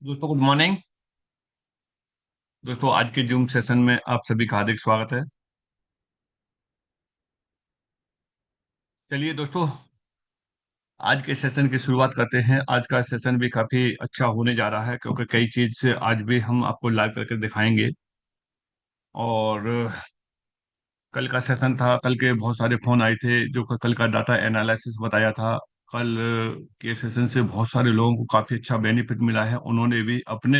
दोस्तों good morning. दोस्तों आज के जूम सेशन में आप सभी का हार्दिक स्वागत है। चलिए दोस्तों, आज के सेशन की शुरुआत करते हैं। आज का सेशन भी काफी अच्छा होने जा रहा है क्योंकि कई चीज से आज भी हम आपको लाइव करके दिखाएंगे। और कल का सेशन था, कल के बहुत सारे फोन आए थे जो कि कल का डाटा एनालिसिस बताया था। कल के सेशन से बहुत सारे लोगों को काफी अच्छा बेनिफिट मिला है। उन्होंने भी अपने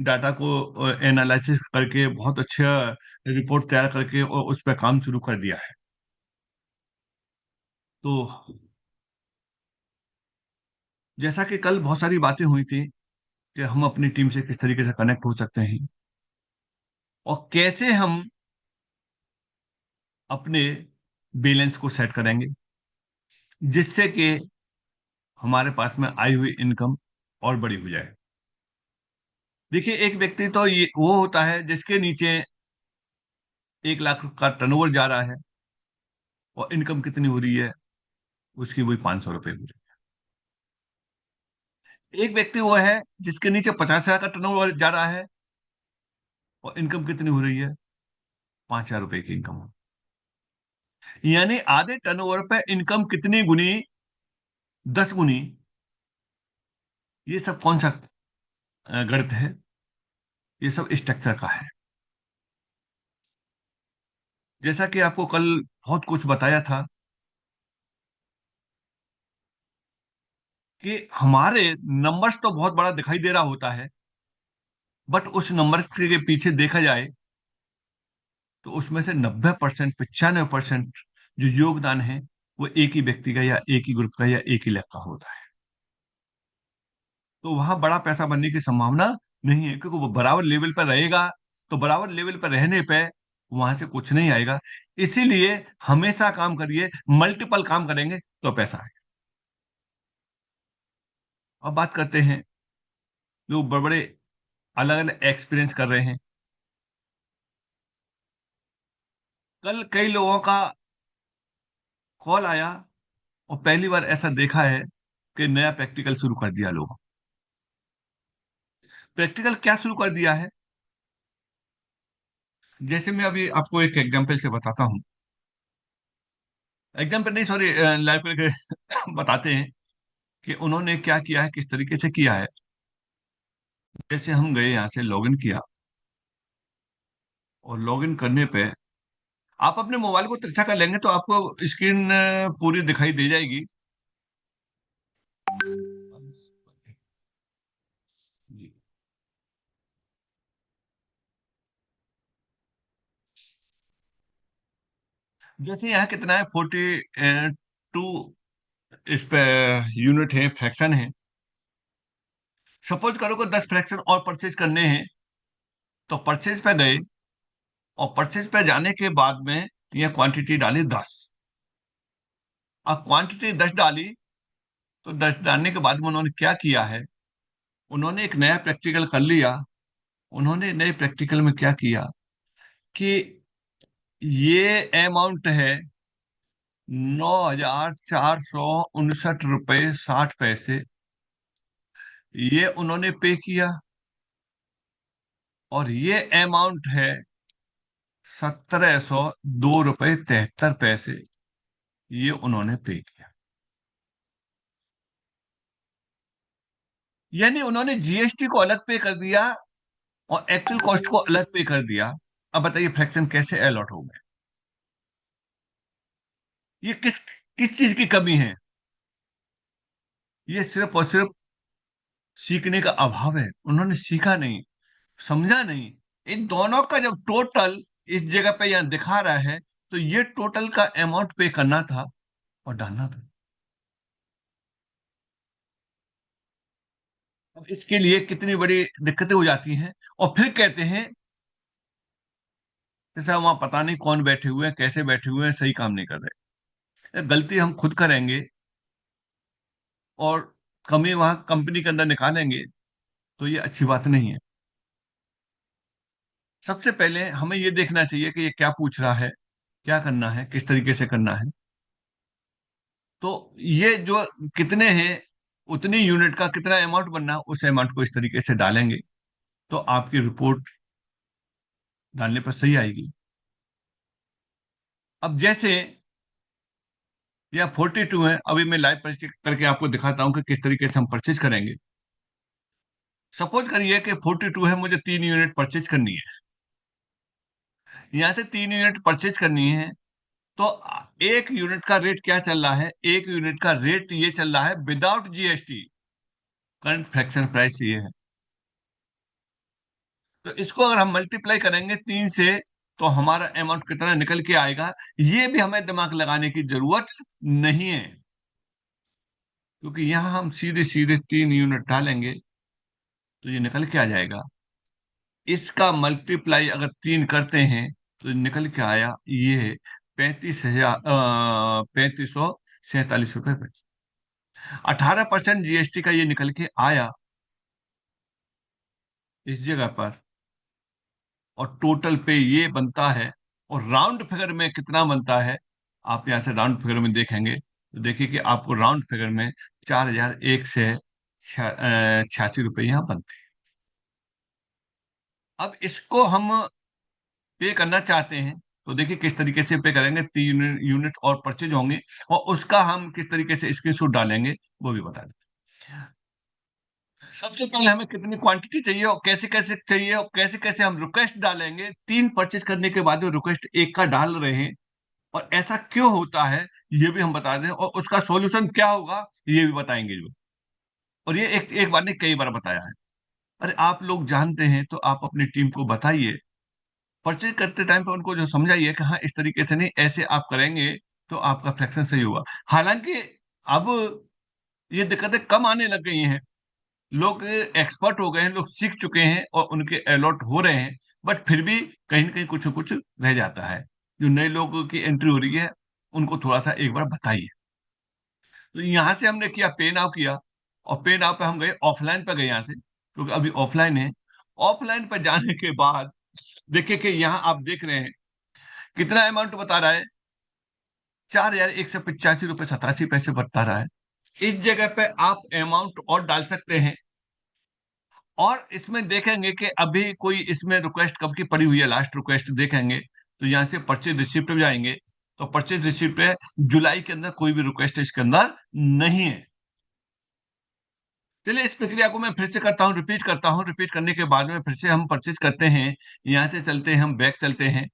डाटा को एनालिसिस करके बहुत अच्छा रिपोर्ट तैयार करके और उस पर काम शुरू कर दिया है। तो जैसा कि कल बहुत सारी बातें हुई थी कि हम अपनी टीम से किस तरीके से कनेक्ट हो सकते हैं और कैसे हम अपने बैलेंस को सेट करेंगे जिससे कि हमारे पास में आई हुई इनकम और बड़ी हो जाए। देखिए, एक व्यक्ति तो ये वो होता है जिसके नीचे 1 लाख का टर्नओवर जा रहा है और इनकम कितनी हो रही है, उसकी वही 500 रुपये हो रही है। एक व्यक्ति वो है जिसके नीचे 50 हजार का टर्नओवर जा रहा है और इनकम कितनी हो रही है, 5 हजार रुपये की इनकम हो। यानी आधे टर्नओवर पे इनकम कितनी गुनी, 10 गुनी। ये सब कौन सा गणित है? ये सब स्ट्रक्चर का है। जैसा कि आपको कल बहुत कुछ बताया था कि हमारे नंबर्स तो बहुत बड़ा दिखाई दे रहा होता है, बट उस नंबर्स के पीछे देखा जाए तो उसमें से 90%, 95% जो योगदान है वो एक ही व्यक्ति का या एक ही ग्रुप का या एक ही लैब का होता है। तो वहां बड़ा पैसा बनने की संभावना नहीं है क्योंकि वो बराबर लेवल पर रहेगा। तो बराबर लेवल पर रहने पे वहां से कुछ नहीं आएगा। इसीलिए हमेशा काम करिए, मल्टीपल काम करेंगे तो पैसा आएगा। अब बात करते हैं जो बड़े बड़े अलग अलग एक्सपीरियंस कर रहे हैं। कल कई लोगों का कॉल आया और पहली बार ऐसा देखा है कि नया प्रैक्टिकल शुरू कर दिया लोगों। प्रैक्टिकल क्या शुरू कर दिया है? जैसे मैं अभी आपको एक एग्जांपल से बताता हूँ। एग्जांपल नहीं, सॉरी, लाइव करके बताते हैं कि उन्होंने क्या किया है, किस तरीके से किया है। जैसे हम गए यहाँ से लॉगिन किया और लॉगिन करने पे आप अपने मोबाइल को तिरछा कर लेंगे तो आपको स्क्रीन पूरी दिखाई दे जाएगी। जी। जैसे यहाँ कितना है, 42 इस पे यूनिट है, फ्रैक्शन है। सपोज करो कि 10 फ्रैक्शन और परचेज करने हैं तो परचेज पे गए और परचेज पे जाने के बाद में यह क्वांटिटी डाली 10। अब क्वांटिटी 10 डाली तो 10 डालने के बाद में उन्होंने क्या किया है, उन्होंने एक नया प्रैक्टिकल कर लिया। उन्होंने नए प्रैक्टिकल में क्या किया कि ये अमाउंट है 9,469 रुपये 60 पैसे। ये उन्होंने पे किया। और ये अमाउंट है 1,702 रुपये 73 पैसे। ये उन्होंने पे किया। यानी उन्होंने जीएसटी को अलग पे कर दिया और एक्चुअल कॉस्ट को अलग पे कर दिया। अब बताइए फ्रैक्शन कैसे अलॉट हो गए? ये किस किस चीज की कमी है? ये सिर्फ और सिर्फ सीखने का अभाव है। उन्होंने सीखा नहीं, समझा नहीं। इन दोनों का जब टोटल इस जगह पे यहां दिखा रहा है तो ये टोटल का अमाउंट पे करना था और डालना था। अब इसके लिए कितनी बड़ी दिक्कतें हो जाती हैं। और फिर कहते हैं जैसा वहां पता नहीं कौन बैठे हुए हैं, कैसे बैठे हुए हैं, सही काम नहीं कर रहे। गलती हम खुद करेंगे और कमी वहां कंपनी के अंदर निकालेंगे तो ये अच्छी बात नहीं है। सबसे पहले हमें ये देखना चाहिए कि ये क्या पूछ रहा है, क्या करना है, किस तरीके से करना है। तो ये जो कितने हैं, उतनी यूनिट का कितना अमाउंट बनना है, उस अमाउंट को इस तरीके से डालेंगे तो आपकी रिपोर्ट डालने पर सही आएगी। अब जैसे यह 42 है, अभी मैं लाइव परचेज करके आपको दिखाता हूँ कि किस तरीके से हम परचेज करेंगे। सपोज करिए कि 42 है, मुझे 3 यूनिट परचेज करनी है। यहाँ से 3 यूनिट परचेज करनी है, तो 1 यूनिट का रेट क्या चल रहा है? 1 यूनिट का रेट ये चल रहा है without GST, current fraction price ये है। तो इसको अगर हम मल्टीप्लाई करेंगे 3 से, तो हमारा अमाउंट कितना निकल के आएगा, ये भी हमें दिमाग लगाने की जरूरत नहीं है, क्योंकि यहां हम सीधे सीधे 3 यूनिट डालेंगे तो ये निकल के आ जाएगा। इसका मल्टीप्लाई अगर 3 करते हैं तो निकल के आया ये 35,3547 रुपये। 18% जीएसटी का ये निकल के आया इस जगह पर, और टोटल पे ये बनता है। और राउंड फिगर में कितना बनता है, आप यहाँ से राउंड फिगर में देखेंगे तो देखिए कि आपको राउंड फिगर में 4,186 रुपये यहाँ बनते हैं। अब इसको हम पे करना चाहते हैं तो देखिए किस तरीके से पे करेंगे। 3 यूनिट और परचेज होंगे, और उसका हम किस तरीके से स्क्रीनशॉट डालेंगे वो भी बता दें। सबसे पहले हमें कितनी क्वांटिटी चाहिए और कैसे कैसे चाहिए और कैसे कैसे हम रिक्वेस्ट डालेंगे। 3 परचेज करने के बाद में रिक्वेस्ट एक का डाल रहे हैं, और ऐसा क्यों होता है ये भी हम बता दें, और उसका सॉल्यूशन क्या होगा ये भी बताएंगे जो। और ये एक एक बार नहीं, कई बार बताया है। अरे आप लोग जानते हैं तो आप अपनी टीम को बताइए, परचेज करते टाइम पे उनको जो समझाइए कि हाँ इस तरीके से नहीं, ऐसे आप करेंगे तो आपका फ्रैक्शन सही होगा। हालांकि अब ये दिक्कतें कम आने लग गई हैं, लोग एक्सपर्ट हो गए हैं, लोग सीख चुके हैं और उनके अलॉट हो रहे हैं। बट फिर भी कहीं ना कहीं कुछ न कुछ रह जाता है। जो नए लोगों की एंट्री हो रही है उनको थोड़ा सा एक बार बताइए। तो यहाँ से हमने किया, पे नाउ किया, और पे नाउ पे हम गए, ऑफलाइन पे गए यहाँ से क्योंकि अभी ऑफलाइन है। ऑफलाइन पे जाने के बाद देखिए कि यहाँ आप देख रहे हैं कितना अमाउंट बता रहा है, 4,185 रुपये 87 पैसे बता रहा है। इस जगह पे आप अमाउंट और डाल सकते हैं, और इसमें देखेंगे कि अभी कोई इसमें रिक्वेस्ट कब की पड़ी हुई है, लास्ट रिक्वेस्ट देखेंगे तो यहाँ से परचेज रिसिप्ट पे जाएंगे, तो परचेज रिसिप्ट पे जुलाई के अंदर कोई भी रिक्वेस्ट इसके अंदर नहीं है। चलिए इस प्रक्रिया को मैं फिर से करता हूँ, रिपीट करता हूँ। रिपीट करने के बाद में फिर से हम परचेज करते हैं। यहाँ से चलते हैं, हम बैक चलते हैं,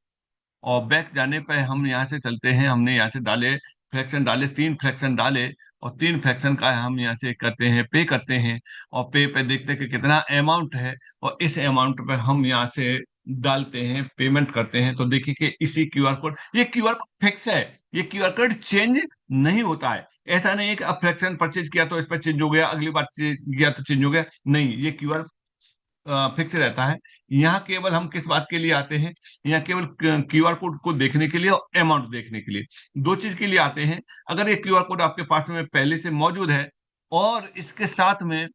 और बैक जाने पे हम यहाँ से चलते हैं, हमने यहाँ से डाले फ्रैक्शन, डाले 3 फ्रैक्शन डाले, और 3 फ्रैक्शन का हम यहाँ से करते हैं, पे करते हैं। और पे पे देखते हैं कि कितना अमाउंट है, और इस अमाउंट पे हम यहाँ से डालते हैं, पेमेंट करते हैं। तो देखिए कि इसी क्यूआर कोड, ये क्यूआर कोड फिक्स है, ये क्यूआर कोड चेंज नहीं होता है। ऐसा नहीं है कि अब फ्रैक्शन परचेज किया तो इस पर चेंज हो गया, अगली बार किया तो चेंज हो गया, नहीं, ये क्यूआर फिक्स रहता है। यहाँ केवल हम किस बात के लिए आते हैं, यहाँ केवल क्यूआर कोड को देखने के लिए और अमाउंट देखने के लिए, दो चीज के लिए आते हैं। अगर ये क्यूआर कोड आपके पास में पहले से मौजूद है, और इसके साथ में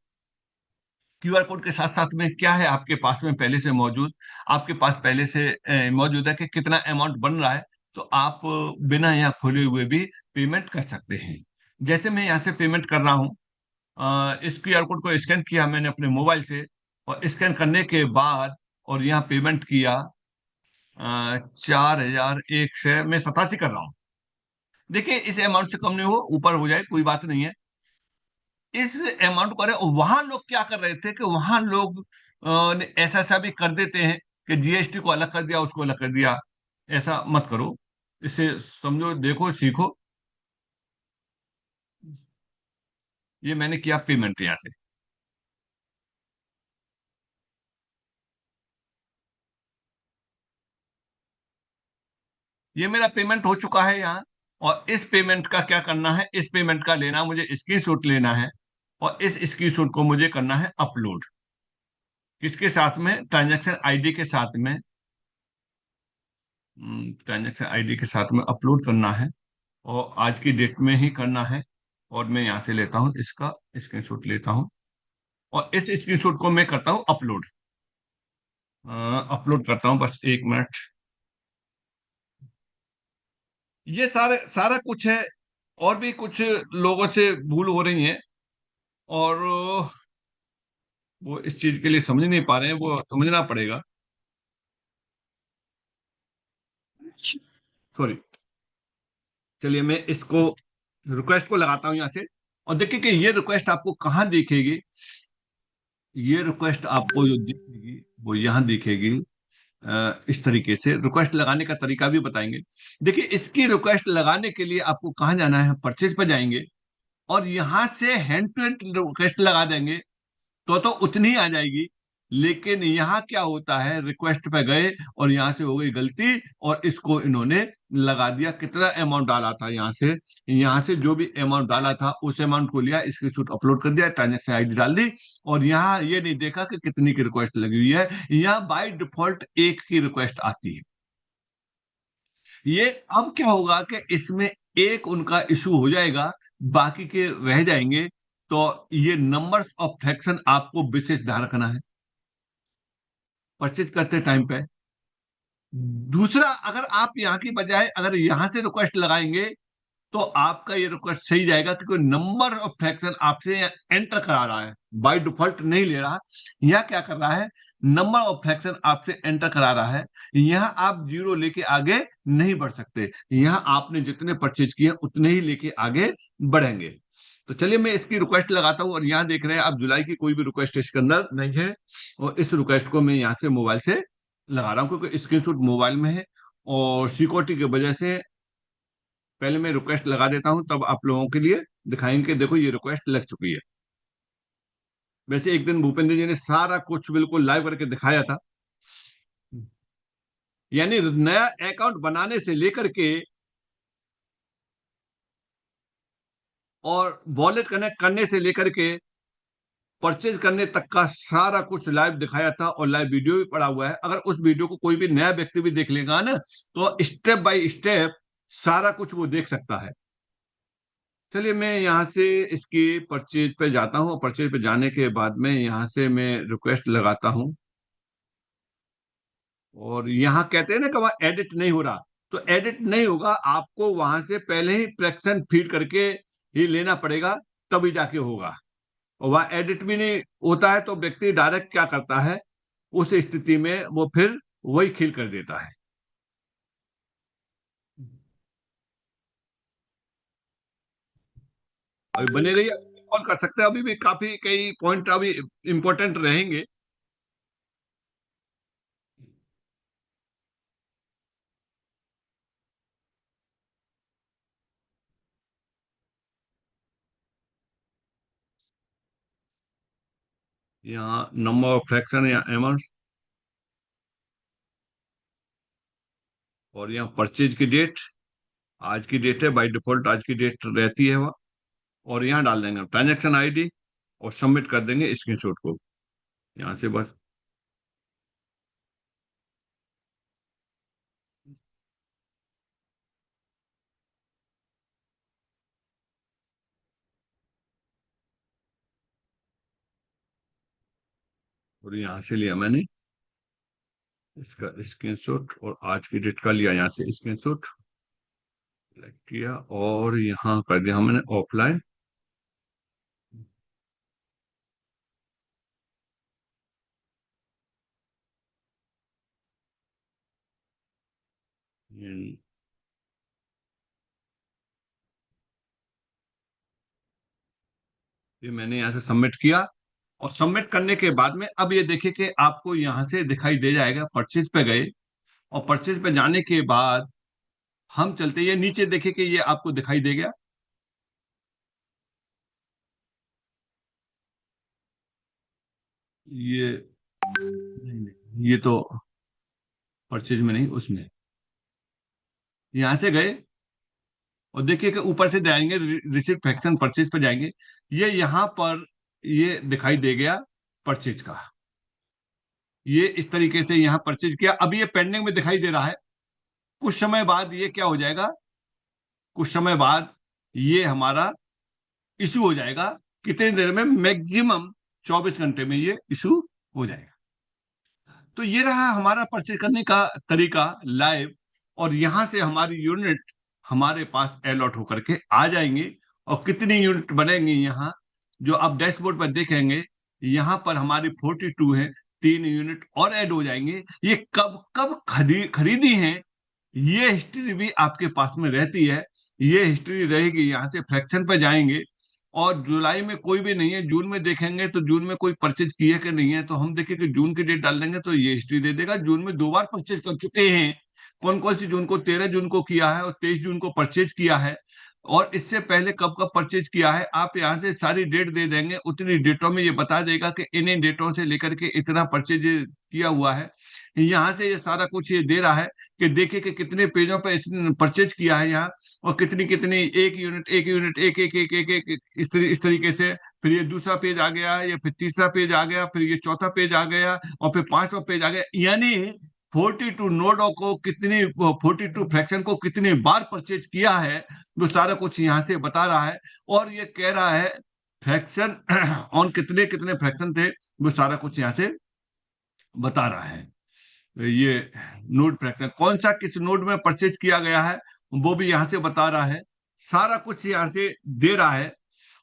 क्यूआर कोड के साथ साथ में क्या है आपके पास में पहले से मौजूद, आपके पास पहले से मौजूद है कि कितना अमाउंट बन रहा है, तो आप बिना यहाँ खोले हुए भी पेमेंट कर सकते हैं। जैसे मैं यहाँ से पेमेंट कर रहा हूँ, इस क्यूआर कोड को स्कैन किया मैंने अपने मोबाइल से, और स्कैन करने के बाद और यहाँ पेमेंट किया, 4,187 कर रहा हूँ। देखिए इस अमाउंट से कम नहीं हो, ऊपर हो जाए कोई बात नहीं है। इस अमाउंट को, अरे वहां लोग क्या कर रहे थे कि वहां लोग ऐसा ऐसा भी कर देते हैं कि जीएसटी को अलग कर दिया, उसको अलग कर दिया। ऐसा मत करो, इसे समझो, देखो, सीखो। ये मैंने किया पेमेंट यहाँ से। ये मेरा पेमेंट हो चुका है यहाँ, और इस पेमेंट का क्या करना है, इस पेमेंट का लेना, मुझे स्क्रीनशॉट लेना है, और इस स्क्रीनशॉट को मुझे करना है अपलोड। किसके साथ में? ट्रांजैक्शन आईडी के साथ में। ट्रांजैक्शन आईडी के साथ में अपलोड करना है, और आज की डेट में ही करना है। और मैं यहाँ से लेता हूँ, इसका स्क्रीनशॉट लेता हूँ, और इस स्क्रीनशॉट को मैं करता हूँ अपलोड। अपलोड करता हूँ, बस 1 मिनट। ये सारे सारा कुछ है, और भी कुछ लोगों से भूल हो रही है। और वो इस चीज के लिए समझ नहीं पा रहे हैं, वो समझना पड़ेगा। सॉरी। चलिए मैं इसको रिक्वेस्ट को लगाता हूँ यहाँ से। और देखिए कि ये रिक्वेस्ट आपको कहाँ दिखेगी। ये रिक्वेस्ट आपको जो दिखेगी वो यहाँ दिखेगी। इस तरीके से रिक्वेस्ट लगाने का तरीका भी बताएंगे। देखिए इसकी रिक्वेस्ट लगाने के लिए आपको कहाँ जाना है, परचेज पर जाएंगे और यहां से हैंड टू हैंड रिक्वेस्ट लगा देंगे तो उतनी ही आ जाएगी। लेकिन यहाँ क्या होता है, रिक्वेस्ट पे गए और यहाँ से हो गई गलती और इसको इन्होंने लगा दिया। कितना अमाउंट डाला था यहाँ से जो भी अमाउंट डाला था उस अमाउंट को लिया, स्क्रीनशॉट अपलोड कर दिया, ट्रांजेक्शन आईडी डाल दी और यहाँ ये नहीं देखा कि कितनी की रिक्वेस्ट लगी हुई है। यहाँ बाय डिफॉल्ट एक की रिक्वेस्ट आती है। ये अब क्या होगा कि इसमें एक उनका इशू हो जाएगा, बाकी के रह जाएंगे। तो ये नंबर्स ऑफ फ्रैक्शन आपको विशेष ध्यान रखना है परचेज करते टाइम पे। दूसरा, अगर आप यहाँ की बजाय अगर यहां से रिक्वेस्ट लगाएंगे तो आपका ये रिक्वेस्ट सही जाएगा, क्योंकि नंबर ऑफ फ्रैक्शन आपसे एंटर करा रहा है, बाय डिफॉल्ट नहीं ले रहा। यह क्या कर रहा है, नंबर ऑफ फ्रैक्शन आपसे एंटर करा रहा है। यहाँ आप जीरो लेके आगे नहीं बढ़ सकते, यहाँ आपने जितने परचेज किए उतने ही लेके आगे बढ़ेंगे। तो चलिए मैं इसकी रिक्वेस्ट लगाता हूँ। और यहाँ देख रहे हैं आप जुलाई की कोई भी रिक्वेस्ट इसके अंदर नहीं है। और इस रिक्वेस्ट को मैं यहाँ से मोबाइल से लगा रहा हूँ क्योंकि स्क्रीनशॉट मोबाइल में है। और सिक्योरिटी की वजह से पहले मैं रिक्वेस्ट लगा देता हूं, तब आप लोगों के लिए दिखाएंगे कि देखो ये रिक्वेस्ट लग चुकी है। वैसे एक दिन भूपेंद्र जी ने सारा कुछ बिल्कुल लाइव करके दिखाया था। यानी नया अकाउंट बनाने से लेकर के और वॉलेट कनेक्ट करने से लेकर के परचेज करने तक का सारा कुछ लाइव दिखाया था और लाइव वीडियो भी पड़ा हुआ है। अगर उस वीडियो को कोई भी नया व्यक्ति भी देख लेगा ना, तो स्टेप बाय स्टेप सारा कुछ वो देख सकता है। चलिए मैं यहाँ से इसकी परचेज पे जाता हूँ और परचेज पे जाने के बाद में यहाँ से मैं रिक्वेस्ट लगाता हूँ। और यहाँ कहते हैं ना कि वहाँ एडिट नहीं हो रहा, तो एडिट नहीं होगा, आपको वहां से पहले ही फ्रैक्शन फीड करके ही लेना पड़ेगा, तभी जाके होगा। और वहाँ एडिट भी नहीं होता है तो व्यक्ति डायरेक्ट क्या करता है, उस स्थिति में वो फिर वही खील कर देता है। अभी बने रहिए, कॉल कर सकते हैं, अभी भी काफी कई पॉइंट अभी इंपॉर्टेंट रहेंगे। यहाँ नंबर ऑफ फ्रैक्शन या एमर्स, और यहाँ परचेज की डेट, आज की डेट है, बाय डिफॉल्ट आज की डेट रहती है वह। और यहाँ डाल देंगे ट्रांजैक्शन आईडी और सबमिट कर देंगे स्क्रीनशॉट को यहाँ से बस। और यहाँ से लिया मैंने इसका स्क्रीनशॉट और आज की डेट का लिया यहाँ से स्क्रीनशॉट, सेलेक्ट किया और यहाँ कर दिया मैंने ऑफलाइन। ये ये मैंने यहाँ से सबमिट किया। और सबमिट करने के बाद में अब ये देखिए कि आपको यहाँ से दिखाई दे जाएगा, परचेज पे गए और परचेज पे जाने के बाद हम चलते, ये नीचे देखिए कि ये आपको दिखाई दे गया। ये नहीं, नहीं, ये तो परचेज में नहीं, उसमें यहाँ से गए और देखिए कि ऊपर से जाएंगे, रिसिप्ट फ्रैक्शन परचेज पे जाएंगे, ये यहाँ पर ये दिखाई दे गया परचेज का। ये इस तरीके से यहाँ परचेज किया, अभी ये पेंडिंग में दिखाई दे रहा है। कुछ समय बाद ये क्या हो जाएगा, कुछ समय बाद ये हमारा इशू हो जाएगा। कितनी देर में, मैक्सिमम 24 घंटे में ये इशू हो जाएगा। तो ये रहा हमारा परचेज करने का तरीका लाइव। और यहां से हमारी यूनिट हमारे पास अलॉट होकर के आ जाएंगी। और कितनी यूनिट बनेंगी यहाँ, जो आप डैशबोर्ड पर देखेंगे, यहाँ पर हमारी 42 है, 3 यूनिट और ऐड हो जाएंगे। ये कब कब खरीदी है, ये हिस्ट्री भी आपके पास में रहती है। ये हिस्ट्री रहेगी। यहाँ से फ्रैक्शन पे जाएंगे और जुलाई में कोई भी नहीं है, जून में देखेंगे तो जून में कोई परचेज किए कि नहीं है, तो हम देखें कि जून की डेट डाल देंगे तो ये हिस्ट्री दे देगा जून में 2 बार परचेज कर चुके हैं। कौन कौन सी जून को, 13 जून को किया है और 23 जून को परचेज किया है, और इससे पहले कब कब परचेज किया है। आप यहाँ से सारी डेट दे देंगे, उतनी डेटों में ये बता देगा कि इन इन डेटों से लेकर के इतना परचेज किया हुआ है। यहाँ से ये सारा कुछ ये दे रहा है कि देखिए कि कितने पेजों पर इसने परचेज किया है यहाँ, और कितनी कितनी, एक यूनिट एक इस तरीके से। फिर ये दूसरा पेज आ गया, ये फिर तीसरा पेज आ गया, फिर ये चौथा पेज आ गया, और फिर पांचवा पेज आ गया। यानी 42 नोडों को कितनी, 42 फ्रैक्शन को कितनी बार परचेज किया है, वो सारा कुछ यहाँ से बता रहा है। और ये कह रहा है फ्रैक्शन ऑन कितने कितने फ्रैक्शन थे, वो सारा कुछ यहाँ से बता रहा है। ये नोड फ्रैक्शन कौन सा किस नोड में परचेज किया गया है, वो भी यहाँ से बता रहा है। सारा कुछ यहाँ से दे रहा है।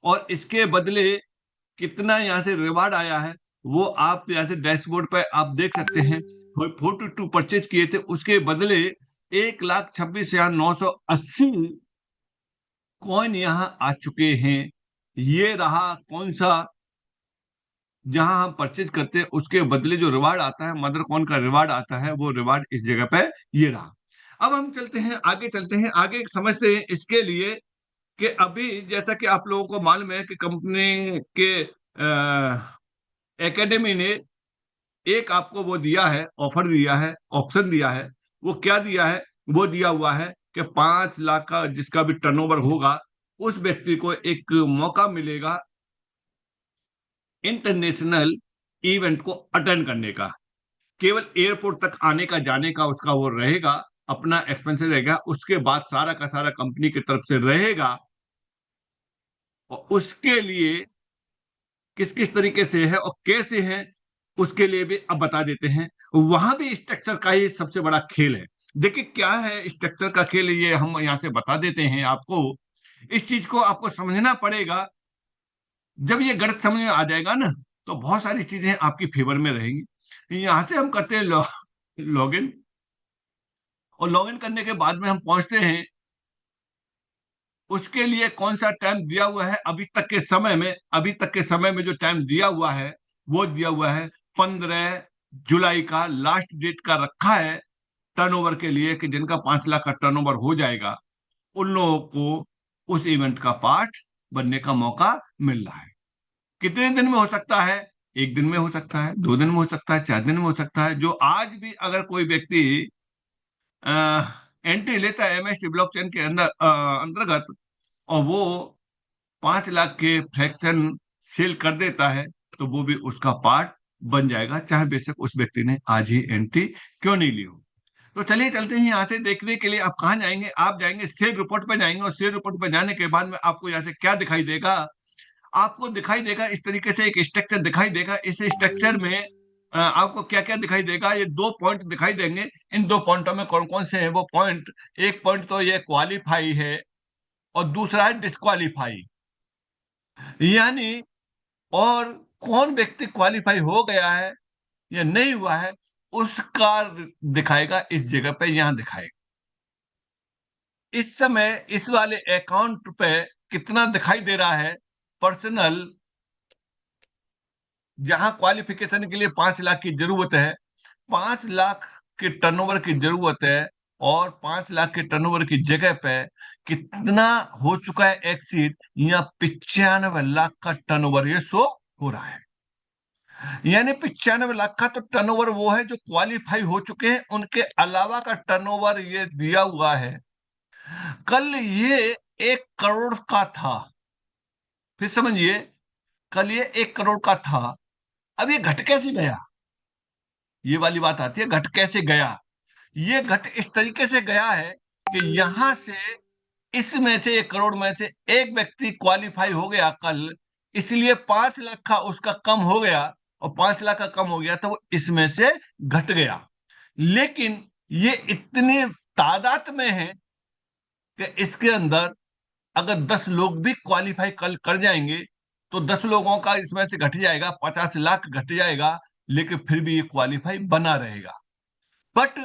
और इसके बदले कितना यहाँ से रिवार्ड आया है, वो आप यहाँ से डैशबोर्ड पर आप देख सकते हैं। 42 परचेज किए थे, उसके बदले 1,26,980 कॉइन यहाँ आ चुके हैं। ये रहा कौन सा, जहां हम परचेज करते हैं उसके बदले जो रिवार्ड आता है, मदर कॉइन का रिवार्ड आता है, वो रिवार्ड इस जगह पे ये रहा। अब हम चलते हैं आगे, चलते हैं आगे, समझते हैं इसके लिए कि अभी जैसा कि आप लोगों को मालूम है कि कंपनी के एकेडमी ने एक आपको वो दिया है, ऑफर दिया है, ऑप्शन दिया है। वो क्या दिया है, वो दिया हुआ है कि 5 लाख का जिसका भी टर्नओवर होगा, उस व्यक्ति को एक मौका मिलेगा इंटरनेशनल इवेंट को अटेंड करने का। केवल एयरपोर्ट तक आने का जाने का उसका वो रहेगा, अपना एक्सपेंसेस रहेगा, उसके बाद सारा का सारा कंपनी की तरफ से रहेगा। और उसके लिए किस किस तरीके से है और कैसे है, उसके लिए भी अब बता देते हैं। वहां भी स्ट्रक्चर का ही सबसे बड़ा खेल है। देखिए क्या है स्ट्रक्चर का खेल, ये हम यहाँ से बता देते हैं आपको। इस चीज को आपको समझना पड़ेगा। जब ये गणित समझ में आ जाएगा ना, तो बहुत सारी चीजें आपकी फेवर में रहेंगी। यहाँ से हम करते हैं लॉगिन, और लॉगिन करने के बाद में हम पहुंचते हैं, उसके लिए कौन सा टाइम दिया हुआ है अभी तक के समय में। अभी तक के समय में जो टाइम दिया हुआ है, वो दिया हुआ है 15 जुलाई का लास्ट डेट का रखा है टर्नओवर के लिए, कि जिनका 5 लाख का टर्नओवर हो जाएगा उन लोगों को उस इवेंट का पार्ट बनने का मौका मिल रहा है। कितने दिन में हो सकता है, एक दिन में हो सकता है, 2 दिन में हो सकता है, 4 दिन में हो सकता है। जो आज भी अगर कोई व्यक्ति एंट्री लेता है एमएसटी ब्लॉकचेन के अंदर अंतर्गत, और वो 5 लाख के फ्रैक्शन सेल कर देता है, तो वो भी उसका पार्ट बन जाएगा, चाहे बेशक उस व्यक्ति ने आज ही एंट्री क्यों नहीं ली हो। तो चलिए चलते हैं। यहाँ से देखने के लिए आप कहाँ जाएंगे, आप जाएंगे सेल रिपोर्ट पे जाएंगे, और सेल रिपोर्ट पे जाने के बाद में आपको यहाँ से क्या दिखाई देगा, आपको दिखाई देगा इस तरीके से एक स्ट्रक्चर दिखाई देगा। इस स्ट्रक्चर में आपको क्या क्या दिखाई देगा, ये 2 पॉइंट दिखाई देंगे। इन 2 पॉइंटों में कौन कौन से हैं वो पॉइंट, एक पॉइंट तो ये क्वालिफाई है, और दूसरा है डिस्क्वालीफाई। यानी और कौन व्यक्ति क्वालिफाई हो गया है या नहीं हुआ है, उसका दिखाएगा इस जगह पे, यहां दिखाएगा। इस समय इस वाले अकाउंट पे कितना दिखाई दे रहा है पर्सनल, जहां क्वालिफिकेशन के लिए 5 लाख की जरूरत है, 5 लाख के टर्नओवर की जरूरत है, और 5 लाख के टर्नओवर की जगह पे कितना हो चुका है एक्सीड, या 95 लाख का टर्नओवर ये शो हो रहा है। यानी 95 लाख का तो टर्नओवर वो है जो क्वालिफाई हो चुके हैं, उनके अलावा का टर्नओवर ये दिया हुआ है। कल ये 1 करोड़ का था, फिर समझिए, कल ये 1 करोड़ का था। अब ये घट कैसे गया, ये वाली बात आती है, घट कैसे गया। ये घट इस तरीके से गया है कि यहां से, इसमें से 1 करोड़ में से एक व्यक्ति क्वालिफाई हो गया कल, इसलिए 5 लाख का उसका कम हो गया, और 5 लाख का कम हो गया तो वो इसमें से घट गया। लेकिन ये इतनी तादाद में है कि इसके अंदर अगर 10 लोग भी क्वालिफाई कल कर जाएंगे, तो 10 लोगों का इसमें से घट जाएगा, 50 लाख घट जाएगा, लेकिन फिर भी ये क्वालिफाई बना रहेगा। बट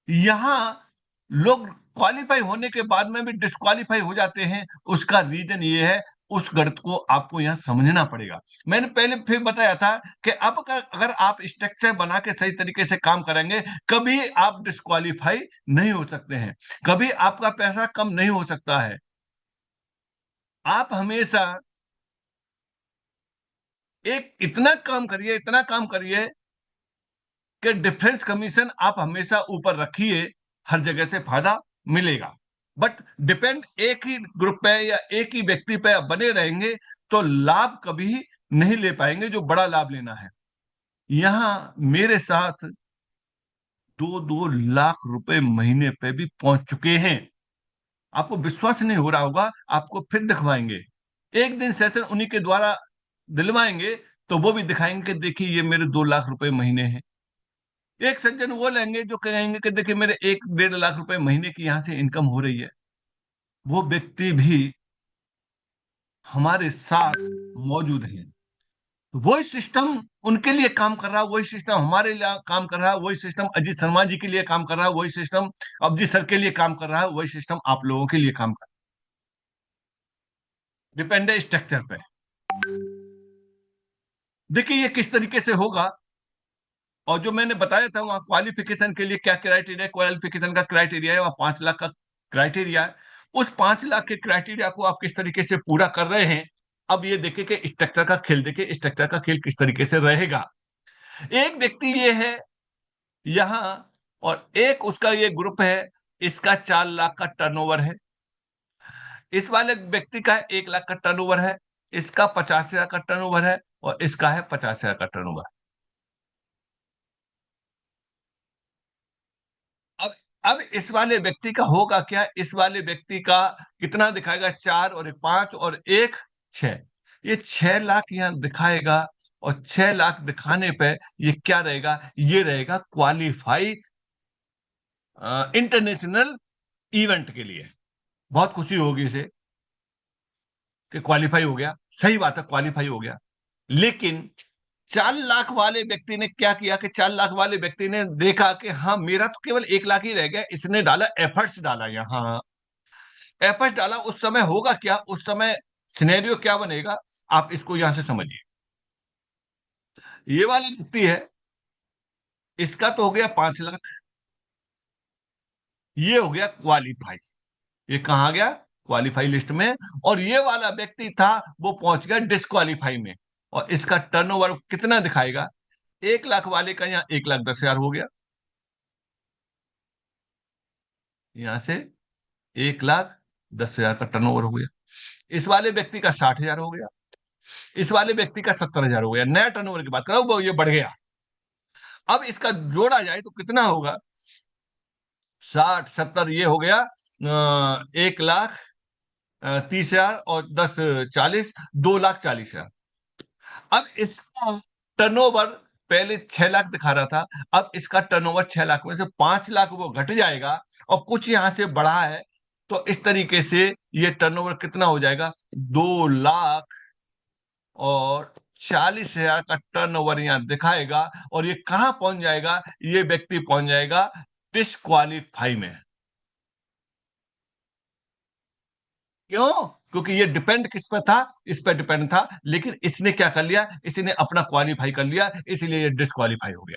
यहाँ लोग क्वालिफाई होने के बाद में भी डिस्क्वालीफाई हो जाते हैं। उसका रीजन ये है, उस गणित को आपको यहाँ समझना पड़ेगा। मैंने पहले फिर बताया था कि अब अगर आप स्ट्रक्चर बना के सही तरीके से काम करेंगे, कभी आप डिस्क्वालीफाई नहीं हो सकते हैं, कभी आपका पैसा कम नहीं हो सकता है। आप हमेशा एक इतना काम करिए, इतना काम करिए कि डिफरेंस कमीशन आप हमेशा ऊपर रखिए, हर जगह से फायदा मिलेगा। बट डिपेंड एक ही ग्रुप पे या एक ही व्यक्ति पे आप बने रहेंगे तो लाभ कभी नहीं ले पाएंगे जो बड़ा लाभ लेना है। यहां मेरे साथ 2-2 लाख रुपए महीने पे भी पहुंच चुके हैं। आपको विश्वास नहीं हो रहा होगा, आपको फिर दिखवाएंगे। एक दिन सेशन उन्हीं के द्वारा दिलवाएंगे तो वो भी दिखाएंगे कि देखिए ये मेरे 2 लाख रुपए महीने हैं। एक सज्जन वो लेंगे जो कहेंगे कि देखिए मेरे 1-1.5 लाख रुपए महीने की यहां से इनकम हो रही है। वो व्यक्ति भी हमारे साथ मौजूद हैं। वही सिस्टम उनके लिए काम कर रहा है, वही सिस्टम हमारे लिए काम कर रहा है, वही सिस्टम अजीत शर्मा जी के लिए काम कर रहा है, वही सिस्टम अभिजीत सर के लिए काम कर रहा है, वही सिस्टम आप लोगों के लिए काम कर रहा है, डिपेंडेंट स्ट्रक्चर पे। देखिए ये किस तरीके से होगा। और जो मैंने बताया था वहां क्वालिफिकेशन के लिए क्या क्राइटेरिया, क्वालिफिकेशन का क्राइटेरिया है वहां 5 लाख का क्राइटेरिया है। उस 5 लाख के क्राइटेरिया को आप किस तरीके से पूरा कर रहे हैं, अब ये देखिए कि स्ट्रक्चर का खेल, देखिए स्ट्रक्चर का खेल किस तरीके से रहेगा। एक व्यक्ति ये है यहां, और एक उसका ये ग्रुप है, इसका 4 लाख का टर्नओवर है। इस वाले व्यक्ति का 1 लाख का टर्नओवर है, इसका 50,000 का टर्नओवर है, और इसका है 50,000 का टर्नओवर। अब अब इस वाले व्यक्ति का होगा क्या, इस वाले व्यक्ति का कितना दिखाएगा, 4 और 5 और 1 6। ये 6 लाख यहां दिखाएगा, और 6 लाख दिखाने पे ये क्या रहेगा, ये रहेगा क्वालिफाई इंटरनेशनल इवेंट के लिए। बहुत खुशी होगी इसे कि क्वालिफाई हो गया, सही बात है क्वालिफाई हो गया। लेकिन 4 लाख वाले व्यक्ति ने क्या किया कि 4 लाख वाले व्यक्ति ने देखा कि हाँ मेरा तो केवल 1 लाख ही रह गया, इसने डाला एफर्ट्स, डाला यहाँ एफर्ट्स डाला। उस समय होगा क्या, उस समय सिनेरियो क्या बनेगा, आप इसको यहां से समझिए। ये वाला व्यक्ति है, इसका तो हो गया 5 लाख, ये हो गया क्वालिफाई, ये कहा गया क्वालिफाई लिस्ट में। और ये वाला व्यक्ति था वो पहुंच गया डिस्क्वालीफाई में, और इसका टर्नओवर कितना दिखाएगा, 1 लाख वाले का यहाँ 1,10,000 हो गया, यहां से 1,10,000 का टर्नओवर हो गया। इस वाले व्यक्ति का 60,000 हो गया, इस वाले व्यक्ति का 70,000 हो गया। नया टर्नओवर की बात कर रहा हूं, वो ये बढ़ गया। अब इसका जोड़ा जाए तो कितना होगा, 60 70 ये हो गया 1,30,000 और 10 40, 2,40,000। अब इसका टर्नओवर पहले 6 लाख दिखा रहा था, अब इसका टर्नओवर 6 लाख में से 5 लाख वो घट जाएगा, और कुछ यहां से बढ़ा है, तो इस तरीके से ये टर्नओवर कितना हो जाएगा, 2,40,000 का टर्नओवर यहां दिखाएगा। और ये कहां पहुंच जाएगा, ये व्यक्ति पहुंच जाएगा डिस्क्वालीफाई में। क्यों, क्योंकि ये डिपेंड किस पर था, इस पर डिपेंड था, लेकिन इसने क्या कर लिया, इसने अपना क्वालिफाई कर लिया, इसलिए ये डिस्क्वालीफाई हो गया।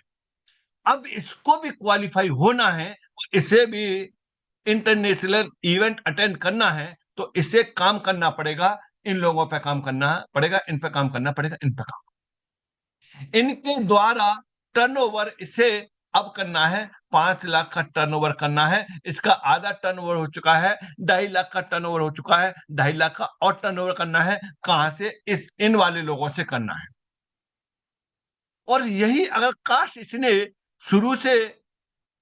अब इसको भी क्वालिफाई होना है, और इसे भी इंटरनेशनल इवेंट अटेंड करना है, तो इसे काम करना पड़ेगा, इन लोगों पे काम करना पड़ेगा, इन पे काम करना पड़ेगा, इन पे काम, इनके द्वारा टर्नओवर इसे अब करना है, 5 लाख का टर्नओवर करना है। इसका आधा टर्नओवर हो चुका है, 2.5 लाख का टर्नओवर हो चुका है, 2.5 लाख का और टर्नओवर करना है, कहां से, इस इन वाले लोगों से करना है। और यही अगर काश इसने शुरू से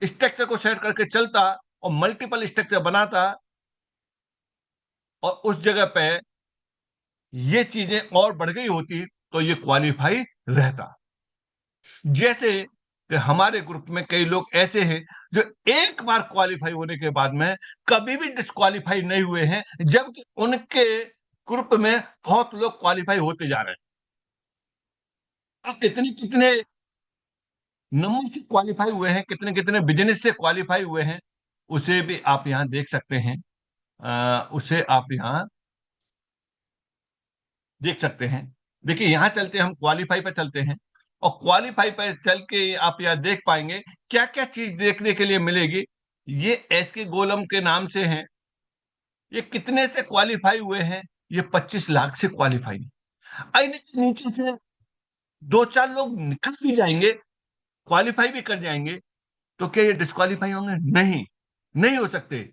स्ट्रक्चर को सेट करके चलता और मल्टीपल स्ट्रक्चर बनाता, और उस जगह पे ये चीजें और बढ़ गई होती, तो ये क्वालिफाई रहता। जैसे कि हमारे ग्रुप में कई लोग ऐसे हैं जो एक बार क्वालिफाई होने के बाद में कभी भी डिस्क्वालीफाई नहीं हुए हैं, जबकि उनके ग्रुप में बहुत लोग क्वालिफाई होते जा रहे हैं, और कितने कितने नंबर से क्वालिफाई हुए हैं, कितने कितने बिजनेस से क्वालिफाई हुए हैं, उसे भी आप यहाँ देख सकते हैं। उसे आप यहाँ देख सकते हैं। देखिए, यहाँ चलते हैं, हम क्वालिफाई पर चलते हैं, और क्वालिफाई पर चल के आप यहाँ देख पाएंगे क्या क्या चीज देखने के लिए मिलेगी। ये एस के गोलम के नाम से हैं। ये कितने से क्वालिफाई हुए हैं? ये 25 लाख से क्वालिफाई। आईने के नीचे से दो चार लोग निकल भी जाएंगे, क्वालिफाई भी कर जाएंगे, तो क्या ये डिस्क्वालीफाई होंगे? नहीं, नहीं हो सकते।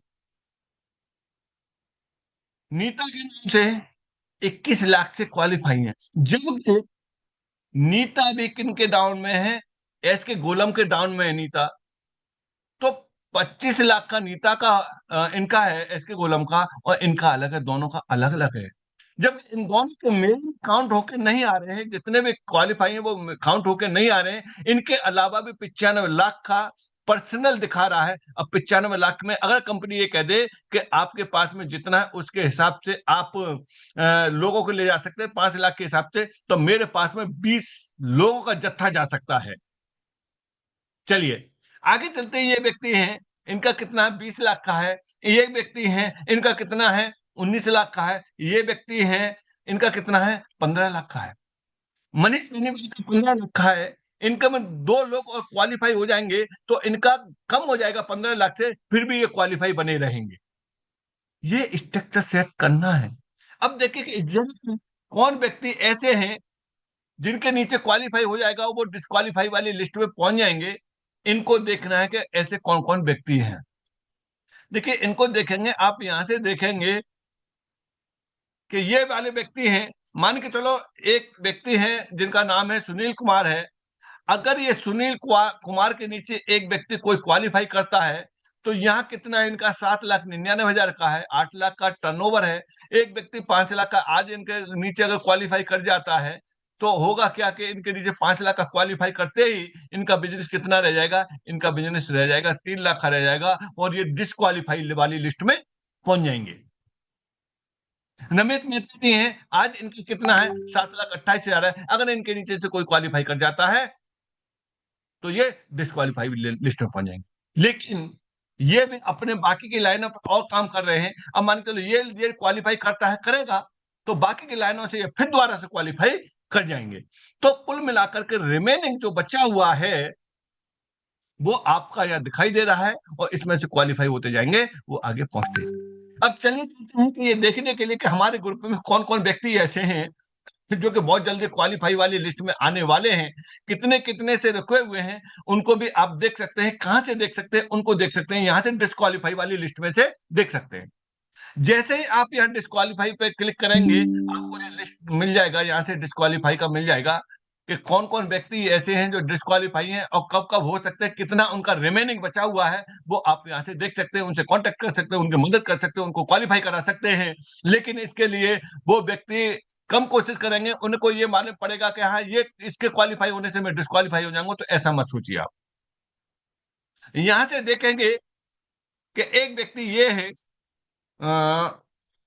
नीता के नाम से 21 लाख से क्वालिफाई है, जबकि नीता भी किन के डाउन में है? एस के गोलम के डाउन में है नीता। तो 25 लाख का नीता का इनका है, एस के गोलम का, और इनका अलग है, दोनों का अलग अलग है। जब इन दोनों के मेल काउंट होके नहीं आ रहे हैं, जितने भी क्वालिफाई हैं वो काउंट होके नहीं आ रहे हैं, इनके अलावा भी 95 लाख का पर्सनल दिखा रहा है। अब 95 लाख में अगर कंपनी ये कह दे कि आपके पास में जितना है उसके हिसाब से आप लोगों को ले जा सकते हैं 5 लाख के हिसाब से, तो मेरे पास में 20 लोगों का जत्था जा सकता है। चलिए आगे चलते हैं। ये व्यक्ति हैं, इनका कितना है? 20 लाख का है। ये व्यक्ति हैं, इनका कितना है? 19 लाख का है। ये व्यक्ति हैं, इनका कितना है? 15 लाख का है। मनीष बेनीवाल का 15 लाख का है। इनका में दो लोग और क्वालिफाई हो जाएंगे तो इनका कम हो जाएगा 15 लाख से, फिर भी ये क्वालिफाई बने रहेंगे। ये स्ट्रक्चर सेट करना है। अब देखिए कि इस जगह पे कौन व्यक्ति ऐसे हैं जिनके नीचे क्वालिफाई हो जाएगा, वो डिस्क्वालीफाई वाली लिस्ट में पहुंच जाएंगे। इनको देखना है कि ऐसे कौन कौन व्यक्ति हैं। देखिए, इनको देखेंगे, आप यहां से देखेंगे कि ये वाले व्यक्ति हैं। मान के चलो एक व्यक्ति है जिनका नाम है सुनील कुमार है। अगर ये सुनील कुमार के नीचे एक व्यक्ति कोई क्वालिफाई करता है, तो यहाँ कितना है? इनका 7,99,000 का है, 8 लाख का टर्नओवर है। एक व्यक्ति 5 लाख का आज इनके नीचे अगर क्वालिफाई कर जाता है, तो होगा क्या कि इनके नीचे 5 लाख का क्वालिफाई करते ही इनका बिजनेस कितना रह जाएगा? इनका बिजनेस रह जाएगा 3 लाख का रह जाएगा, और ये डिस्क्वालीफाई वाली लिस्ट में पहुंच जाएंगे। नमित मेहता हैं, आज इनका कितना है? 7,28,000 है। अगर इनके नीचे से कोई क्वालिफाई कर जाता है तो ये डिस्क्वालीफाई लिस्ट में पहुंच जाएंगे। लेकिन ये भी अपने बाकी की लाइनों पर और काम कर रहे हैं। अब मान के चलो ये क्वालिफाई करता है, करेगा, तो बाकी की लाइनों से ये फिर दोबारा से क्वालिफाई कर जाएंगे। तो कुल मिलाकर के रिमेनिंग जो बचा हुआ है वो आपका यहाँ दिखाई दे रहा है, और इसमें से क्वालिफाई होते जाएंगे, वो आगे पहुंचते हैं। अब चलिए चलते हैं कि ये देखने के लिए कि हमारे ग्रुप में कौन कौन व्यक्ति ऐसे हैं जो कि बहुत जल्दी क्वालिफाई वाली लिस्ट में आने वाले हैं। कितने कितने से रखे हुए हैं उनको भी आप देख सकते हैं। कहां से देख सकते हैं? उनको देख सकते हैं यहाँ से डिस्क्वालीफाई वाली लिस्ट में से देख सकते हैं। जैसे ही आप यहाँ डिस्क्वालीफाई पे क्लिक करेंगे, आपको ये लिस्ट मिल जाएगा, यहाँ से डिस्क्वालीफाई का मिल जाएगा कि कौन कौन व्यक्ति ऐसे हैं जो डिस्क्वालीफाई हैं, और कब कब हो सकते हैं, कितना उनका रिमेनिंग बचा हुआ है, वो आप यहाँ से देख सकते हैं, उनसे कांटेक्ट कर सकते हैं, उनकी मदद कर सकते हैं, उनको क्वालिफाई करा सकते हैं। लेकिन इसके लिए वो व्यक्ति कम कोशिश करेंगे, उनको ये मालूम पड़ेगा कि हाँ, ये इसके क्वालिफाई होने से मैं डिस्क्वालीफाई हो जाऊंगा, तो ऐसा मत सोचिए आप। यहां से देखेंगे कि एक व्यक्ति ये है,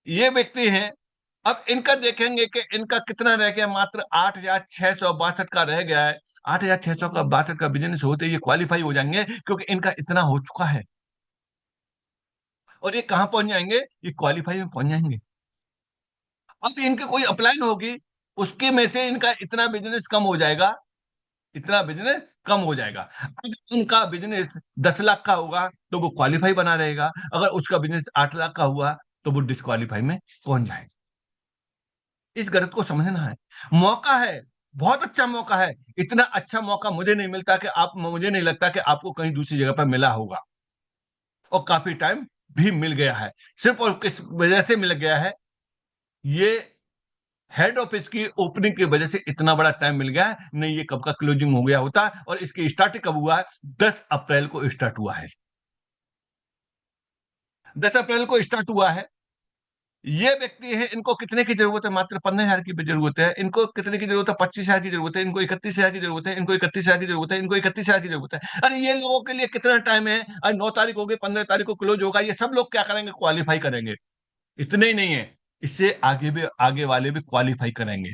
ये व्यक्ति हैं। अब इनका देखेंगे कि इनका कितना रह गया? मात्र 8,662 का रह गया है। 8,662 का बिजनेस होते ही ये क्वालिफाई हो जाएंगे, क्योंकि इनका इतना हो चुका है। और ये कहां पहुंच जाएंगे? ये क्वालिफाई में पहुंच जाएंगे। अब इनकी कोई अपलाइन होगी, उसके में से इनका इतना बिजनेस कम हो जाएगा, इतना बिजनेस कम हो जाएगा। अगर उनका बिजनेस 10 लाख का होगा तो वो क्वालिफाई बना रहेगा। अगर उसका बिजनेस 8 लाख का हुआ तो वो डिस्क्वालीफाई में पहुंच जाएगा। इस गलत को समझना है। मौका है, बहुत अच्छा मौका है। इतना अच्छा मौका मुझे नहीं मिलता कि आप, मुझे नहीं लगता कि आपको कहीं दूसरी जगह पर मिला होगा, और काफी टाइम भी मिल गया है। सिर्फ और किस वजह से मिल गया है? ये हेड ऑफिस की ओपनिंग की वजह से इतना बड़ा टाइम मिल गया है, नहीं ये कब का क्लोजिंग हो गया होता। और इसकी स्टार्ट कब हुआ है? 10 अप्रैल को स्टार्ट हुआ है। 10 अप्रैल को स्टार्ट हुआ है। ये व्यक्ति है, इनको कितने की जरूरत है? मात्र 15,000 की जरूरत है। इनको कितने की जरूरत है? 25,000 की जरूरत है। इनको 31,000 की जरूरत है। इनको 31,000 की जरूरत है। इनको 31,000 की जरूरत है। अरे ये लोगों के लिए कितना टाइम है? आज 9 तारीख हो गई, 15 तारीख को क्लोज होगा। ये सब लोग क्या करेंगे? क्वालिफाई करेंगे। इतने ही नहीं है, इससे आगे वाले भी क्वालिफाई करेंगे।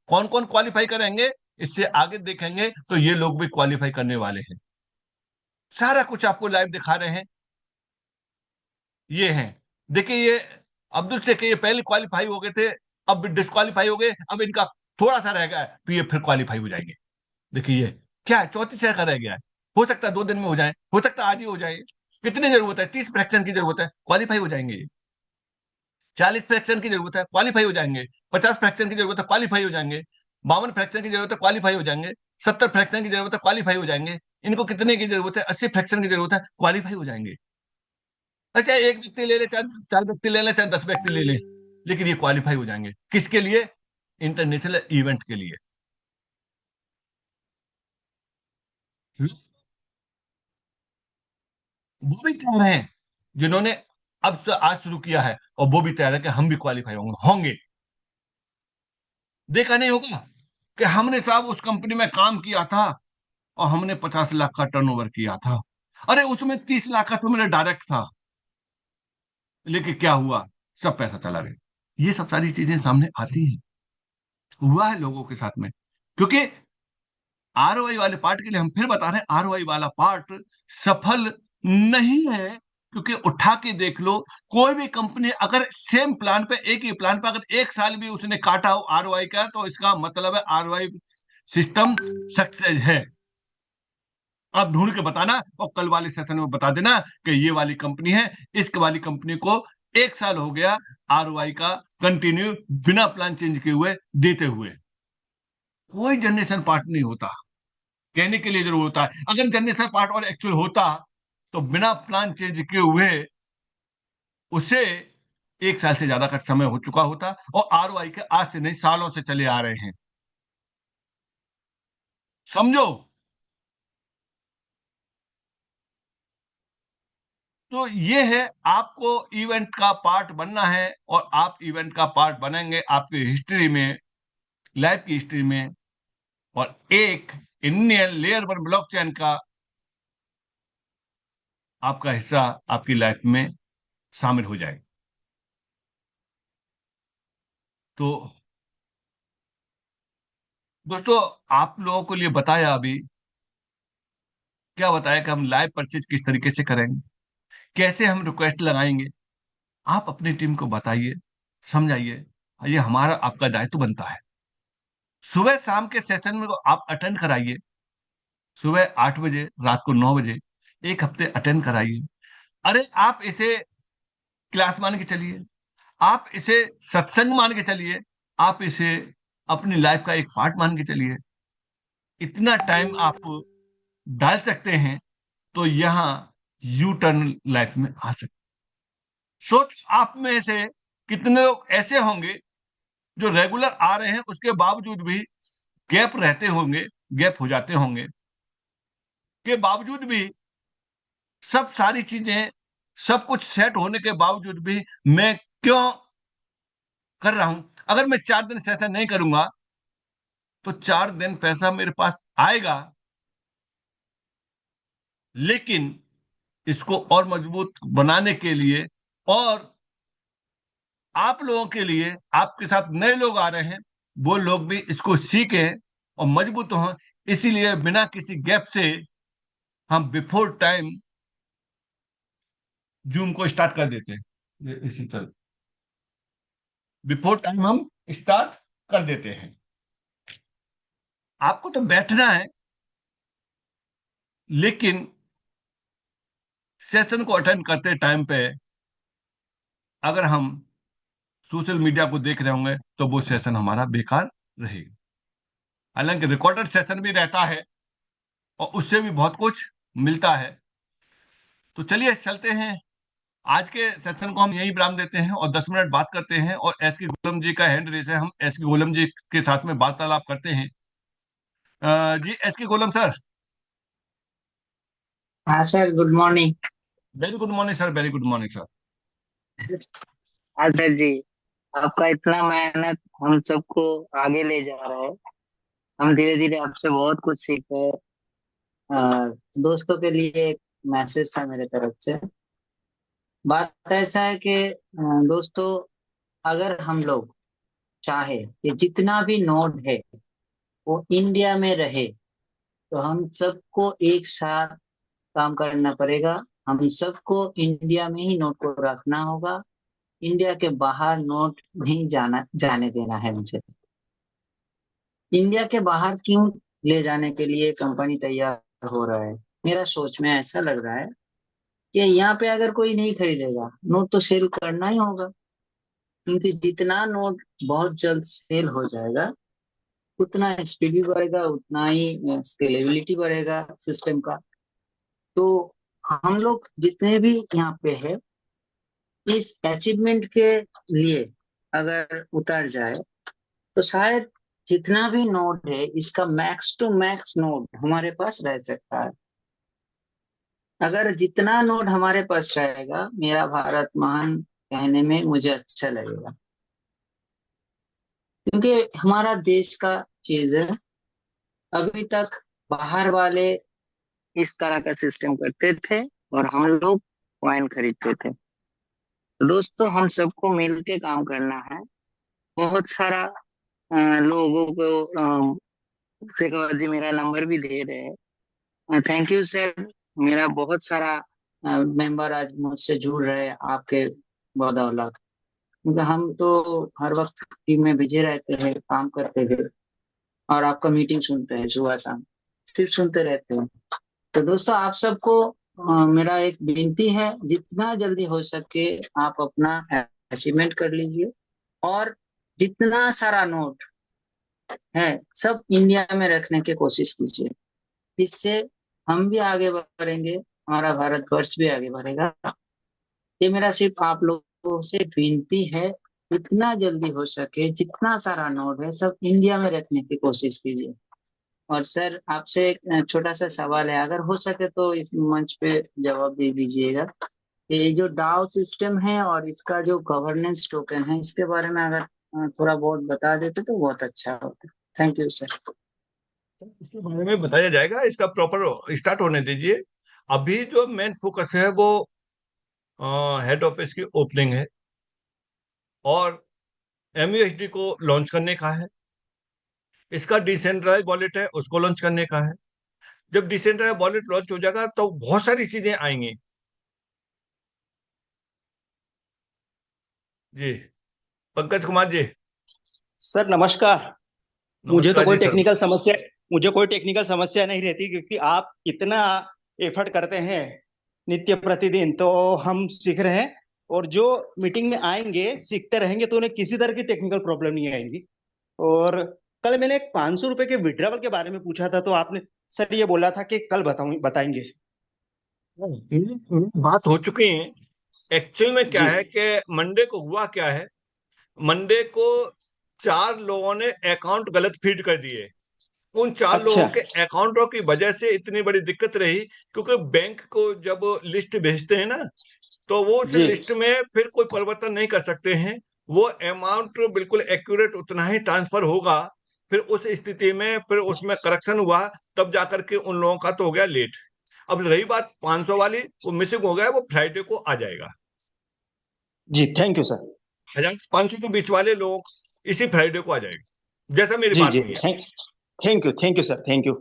कौन कौन क्वालिफाई करेंगे, इससे आगे देखेंगे तो ये लोग भी क्वालिफाई करने वाले हैं। सारा कुछ आपको लाइव दिखा रहे हैं। ये हैं, देखिए ये अब्दुल शेख, ये पहले क्वालिफाई हो गए थे, अब डिस्क्वालीफाई हो गए, अब इनका थोड़ा सा रह गया है तो ये फिर क्वालिफाई हो जाएंगे। देखिए ये क्या है, 34 का रह गया है। हो सकता है 2 दिन में हो जाए, हो सकता है आज ही हो जाए। कितनी जरूरत है, 30 फ्रैक्शन की जरूरत है, क्वालिफाई हो जाएंगे ये। 40 फ्रैक्शन की जरूरत है, क्वालिफाई हो जाएंगे। 50 फ्रैक्शन की जरूरत है, क्वालिफाई हो जाएंगे। 52 फ्रैक्शन की जरूरत है, क्वालिफाई हो जाएंगे। 70 फ्रैक्शन की जरूरत है, क्वालिफाई हो जाएंगे। इनको कितने की जरूरत है, 80 फ्रैक्शन की जरूरत है, क्वालिफाई हो जाएंगे। अच्छा, एक व्यक्ति ले ले, चार चार व्यक्ति ले ले, चाहे 10 व्यक्ति ले ले, लेकिन ये क्वालिफाई हो जाएंगे। किसके लिए? इंटरनेशनल इवेंट के लिए। वो भी तैयार हैं, जिन्होंने अब से आज शुरू किया है, और वो भी तैयार है कि हम भी क्वालिफाई होंगे होंगे। देखा नहीं होगा कि हमने साहब उस कंपनी में काम किया था और हमने 50 लाख का टर्नओवर किया था। अरे उसमें 30 लाख का तो मेरा डायरेक्ट था, लेकिन क्या हुआ, सब पैसा चला गया। ये सब सारी चीजें सामने आती हैं। हुआ है लोगों के साथ में। क्योंकि आरओआई वाले पार्ट के लिए हम फिर बता रहे हैं, आरओआई वाला पार्ट सफल नहीं है। क्योंकि उठा के देख लो, कोई भी कंपनी अगर सेम प्लान पे, एक ही प्लान पे अगर 1 साल भी उसने काटा हो आरओआई का, तो इसका मतलब है आरओआई सिस्टम सक्सेस है। आप ढूंढ के बताना और कल वाले सेशन में बता देना कि ये वाली कंपनी है, इस वाली कंपनी को 1 साल हो गया आरओआई का कंटिन्यू, बिना प्लान चेंज किए हुए देते हुए। कोई जनरेशन पार्ट नहीं होता, कहने के लिए जरूर होता है। अगर जनरेशन पार्ट और एक्चुअल होता तो बिना प्लान चेंज किए हुए उसे 1 साल से ज्यादा का समय हो चुका होता, और आरओआई के आज से नहीं, सालों से चले आ रहे हैं। समझो। तो ये है, आपको इवेंट का पार्ट बनना है, और आप इवेंट का पार्ट बनेंगे आपकी हिस्ट्री में, लाइफ की हिस्ट्री में, और एक इंडियन लेयर वन ब्लॉकचेन का आपका हिस्सा आपकी लाइफ में शामिल हो जाए। तो दोस्तों, आप लोगों को लिए बताया अभी, क्या बताया कि हम लाइव परचेज किस तरीके से करेंगे, कैसे हम रिक्वेस्ट लगाएंगे। आप अपनी टीम को बताइए, समझाइए। ये हमारा आपका दायित्व बनता है। सुबह शाम के सेशन में को आप अटेंड कराइए। सुबह 8 बजे, रात को 9 बजे, एक हफ्ते अटेंड कराइए। अरे आप इसे क्लास मान के चलिए, आप इसे सत्संग मान के चलिए, आप इसे अपनी लाइफ का एक पार्ट मान के चलिए। इतना टाइम आप डाल सकते हैं तो यहाँ यू टर्न लाइफ में आ सकते। सोच, आप में से कितने लोग ऐसे होंगे जो रेगुलर आ रहे हैं, उसके बावजूद भी गैप रहते होंगे, गैप हो जाते होंगे, के बावजूद भी, सब सारी चीजें, सब कुछ सेट होने के बावजूद भी मैं क्यों कर रहा हूं। अगर मैं 4 दिन सेशन नहीं करूंगा तो 4 दिन पैसा मेरे पास आएगा, लेकिन इसको और मजबूत बनाने के लिए, और आप लोगों के लिए, आपके साथ नए लोग आ रहे हैं, वो लोग भी इसको सीखें और मजबूत हों। इसीलिए बिना किसी गैप से हम बिफोर टाइम जूम को स्टार्ट कर देते हैं। इसी तरह बिफोर टाइम हम स्टार्ट कर देते हैं। आपको तो बैठना है, लेकिन सेशन को अटेंड करते टाइम पे अगर हम सोशल मीडिया को देख रहे होंगे तो वो सेशन हमारा बेकार रहेगा। हालांकि रिकॉर्डेड सेशन भी रहता है और उससे भी बहुत कुछ मिलता है। तो चलिए चलते हैं, आज के सेशन को हम यहीं विराम देते हैं और 10 मिनट बात करते हैं, और एस के गोलम जी का हैंड रेस है, हम एस के गोलम जी के साथ में वार्तालाप करते हैं। जी एस के गोलम सर। हाँ sir, good morning. Very good morning sir, very good morning sir. हाँ सर जी, आपका इतना मेहनत हम सबको आगे ले जा रहा है। हम धीरे धीरे आपसे बहुत कुछ सीख रहे हैं। दोस्तों के लिए एक मैसेज था मेरे तरफ से। बात ऐसा है कि दोस्तों, अगर हम लोग चाहे कि जितना भी नोड है वो इंडिया में रहे, तो हम सबको एक साथ काम करना पड़ेगा। हम सबको इंडिया में ही नोट को रखना होगा। इंडिया के बाहर नोट नहीं जाने देना है मुझे। इंडिया के बाहर क्यों ले जाने के लिए कंपनी तैयार हो रहा है? मेरा सोच में ऐसा लग रहा है कि यहाँ पे अगर कोई नहीं खरीदेगा, नोट तो सेल करना ही होगा। क्योंकि जितना नोट बहुत जल्द सेल हो जाएगा, उतना स्पीड भी बढ़ेगा, उतना ही स्केलेबिलिटी बढ़ेगा सिस्टम का। तो हम लोग जितने भी यहाँ पे है, इस अचीवमेंट के लिए अगर उतर जाए, तो शायद जितना भी नोड है इसका मैक्स टू मैक्स नोड हमारे पास रह सकता है। अगर जितना नोड हमारे पास रहेगा, मेरा भारत महान कहने में मुझे अच्छा लगेगा। क्योंकि हमारा देश का चीज है। अभी तक बाहर वाले इस तरह का सिस्टम करते थे और हम लोग कॉइन खरीदते थे। तो दोस्तों, हम सबको मिल के काम करना है। बहुत सारा लोगों को शेखर जी मेरा नंबर भी दे रहे हैं। Thank you sir. मेरा बहुत सारा मेंबर आज मुझसे जुड़ रहे हैं आपके बदौलत। क्योंकि हम तो हर वक्त टीम में बिजी रहते हैं, काम करते हैं, और आपका मीटिंग सुनते हैं सुबह शाम, सिर्फ सुनते रहते हैं। तो दोस्तों, आप सबको मेरा एक विनती है, जितना जल्दी हो सके आप अपना अचीवमेंट कर लीजिए। और जितना सारा नोट है सब इंडिया में रखने की कोशिश कीजिए। इससे हम भी आगे बढ़ेंगे, हमारा भारतवर्ष भी आगे बढ़ेगा। ये मेरा सिर्फ आप लोगों से विनती है, जितना जल्दी हो सके जितना सारा नोट है सब इंडिया में रखने की कोशिश कीजिए। और सर, आपसे एक छोटा सा सवाल है, अगर हो सके तो इस मंच पे जवाब दे दीजिएगा। ये जो डाउ सिस्टम है और इसका जो गवर्नेंस टोकन है, इसके बारे में अगर थोड़ा बहुत बता देते तो बहुत अच्छा होता। Thank you sir. इसके बारे में बताया जाएगा, इसका प्रॉपर स्टार्ट होने दीजिए। अभी जो मेन फोकस है वो हेड ऑफिस की ओपनिंग है और एमयूएसडी को लॉन्च करने का है। इसका डिसेंट्रलाइज वॉलेट है, उसको लॉन्च करने का है। जब डिसेंट्रलाइज वॉलेट लॉन्च हो जाएगा तो बहुत सारी चीजें आएंगी। जी, पंकज कुमार जी। सर नमस्कार। मुझे तो नमस्कार कोई जी सर। टेक्निकल समस्या मुझे कोई टेक्निकल समस्या नहीं रहती, क्योंकि आप इतना एफर्ट करते हैं नित्य प्रतिदिन, तो हम सीख रहे हैं। और जो मीटिंग में आएंगे सीखते रहेंगे, तो उन्हें किसी तरह की टेक्निकल प्रॉब्लम नहीं आएंगी। और कल मैंने एक 500 रुपए के विड्रावल के बारे में पूछा था, तो आपने सर ये बोला था कि कल बताएंगे। बात हो चुकी है। एक्चुअल में क्या जी है कि मंडे को हुआ क्या है, मंडे को चार लोगों ने अकाउंट गलत फीड कर दिए। उन चार अच्छा। लोगों के अकाउंटों की वजह से इतनी बड़ी दिक्कत रही। क्योंकि बैंक को जब लिस्ट भेजते हैं ना, तो वो उस जी लिस्ट में फिर कोई परिवर्तन नहीं कर सकते हैं। वो अमाउंट बिल्कुल एक्यूरेट उतना ही ट्रांसफर होगा। फिर उस स्थिति में फिर उसमें करेक्शन हुआ, तब जाकर के उन लोगों का तो हो गया लेट। अब रही बात 500 वाली, वो मिसिंग हो गया, वो फ्राइडे को आ जाएगा। जी, थैंक यू सर। 1000 से 500 के बीच वाले लोग इसी फ्राइडे को आ जाएगा, जैसा मेरी जी बात जी, हुई है। Thank you sir, thank you.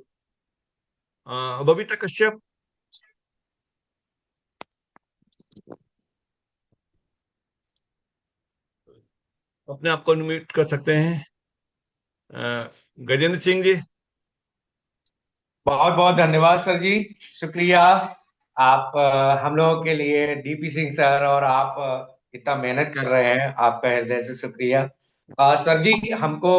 Babita Kashyap, अपने आप को अनम्यूट कर सकते हैं। गजेंद्र सिंह जी। बहुत बहुत धन्यवाद सर जी। शुक्रिया। आप हम लोगों के लिए डीपी सिंह सर, और आप इतना मेहनत कर रहे हैं, आपका हृदय से शुक्रिया। सर जी, हमको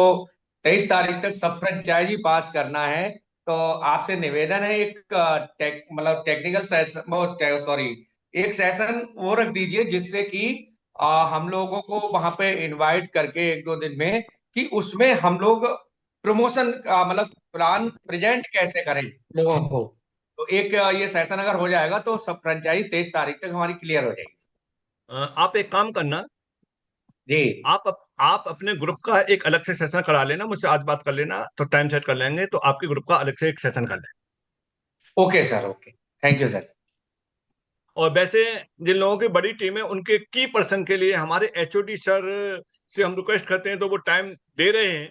23 तारीख तक सब फ्रेंचाइजी पास करना है। तो आपसे निवेदन है, एक मतलब टेक्निकल सेशन, सॉरी, एक सेशन वो रख दीजिए, जिससे कि हम लोगों को वहां पे इनवाइट करके एक दो दिन में, कि उसमें हम लोग प्रमोशन का मतलब प्लान प्रेजेंट कैसे करें लोगों को। तो एक ये सेशन अगर हो जाएगा तो सब फ्रेंचाइजी 23 तारीख तक हमारी क्लियर हो जाएगी। आप एक काम करना, जी। आप अपने ग्रुप का एक अलग से सेशन करा लेना, मुझसे आज बात कर लेना, तो टाइम सेट कर लेंगे, तो आपके ग्रुप का अलग से एक सेशन कर लें। Okay sir, okay. Thank you sir. और वैसे जिन लोगों की बड़ी टीम है उनके की पर्सन के लिए हमारे एचओडी सर से हम रिक्वेस्ट करते हैं, तो वो टाइम दे रहे हैं।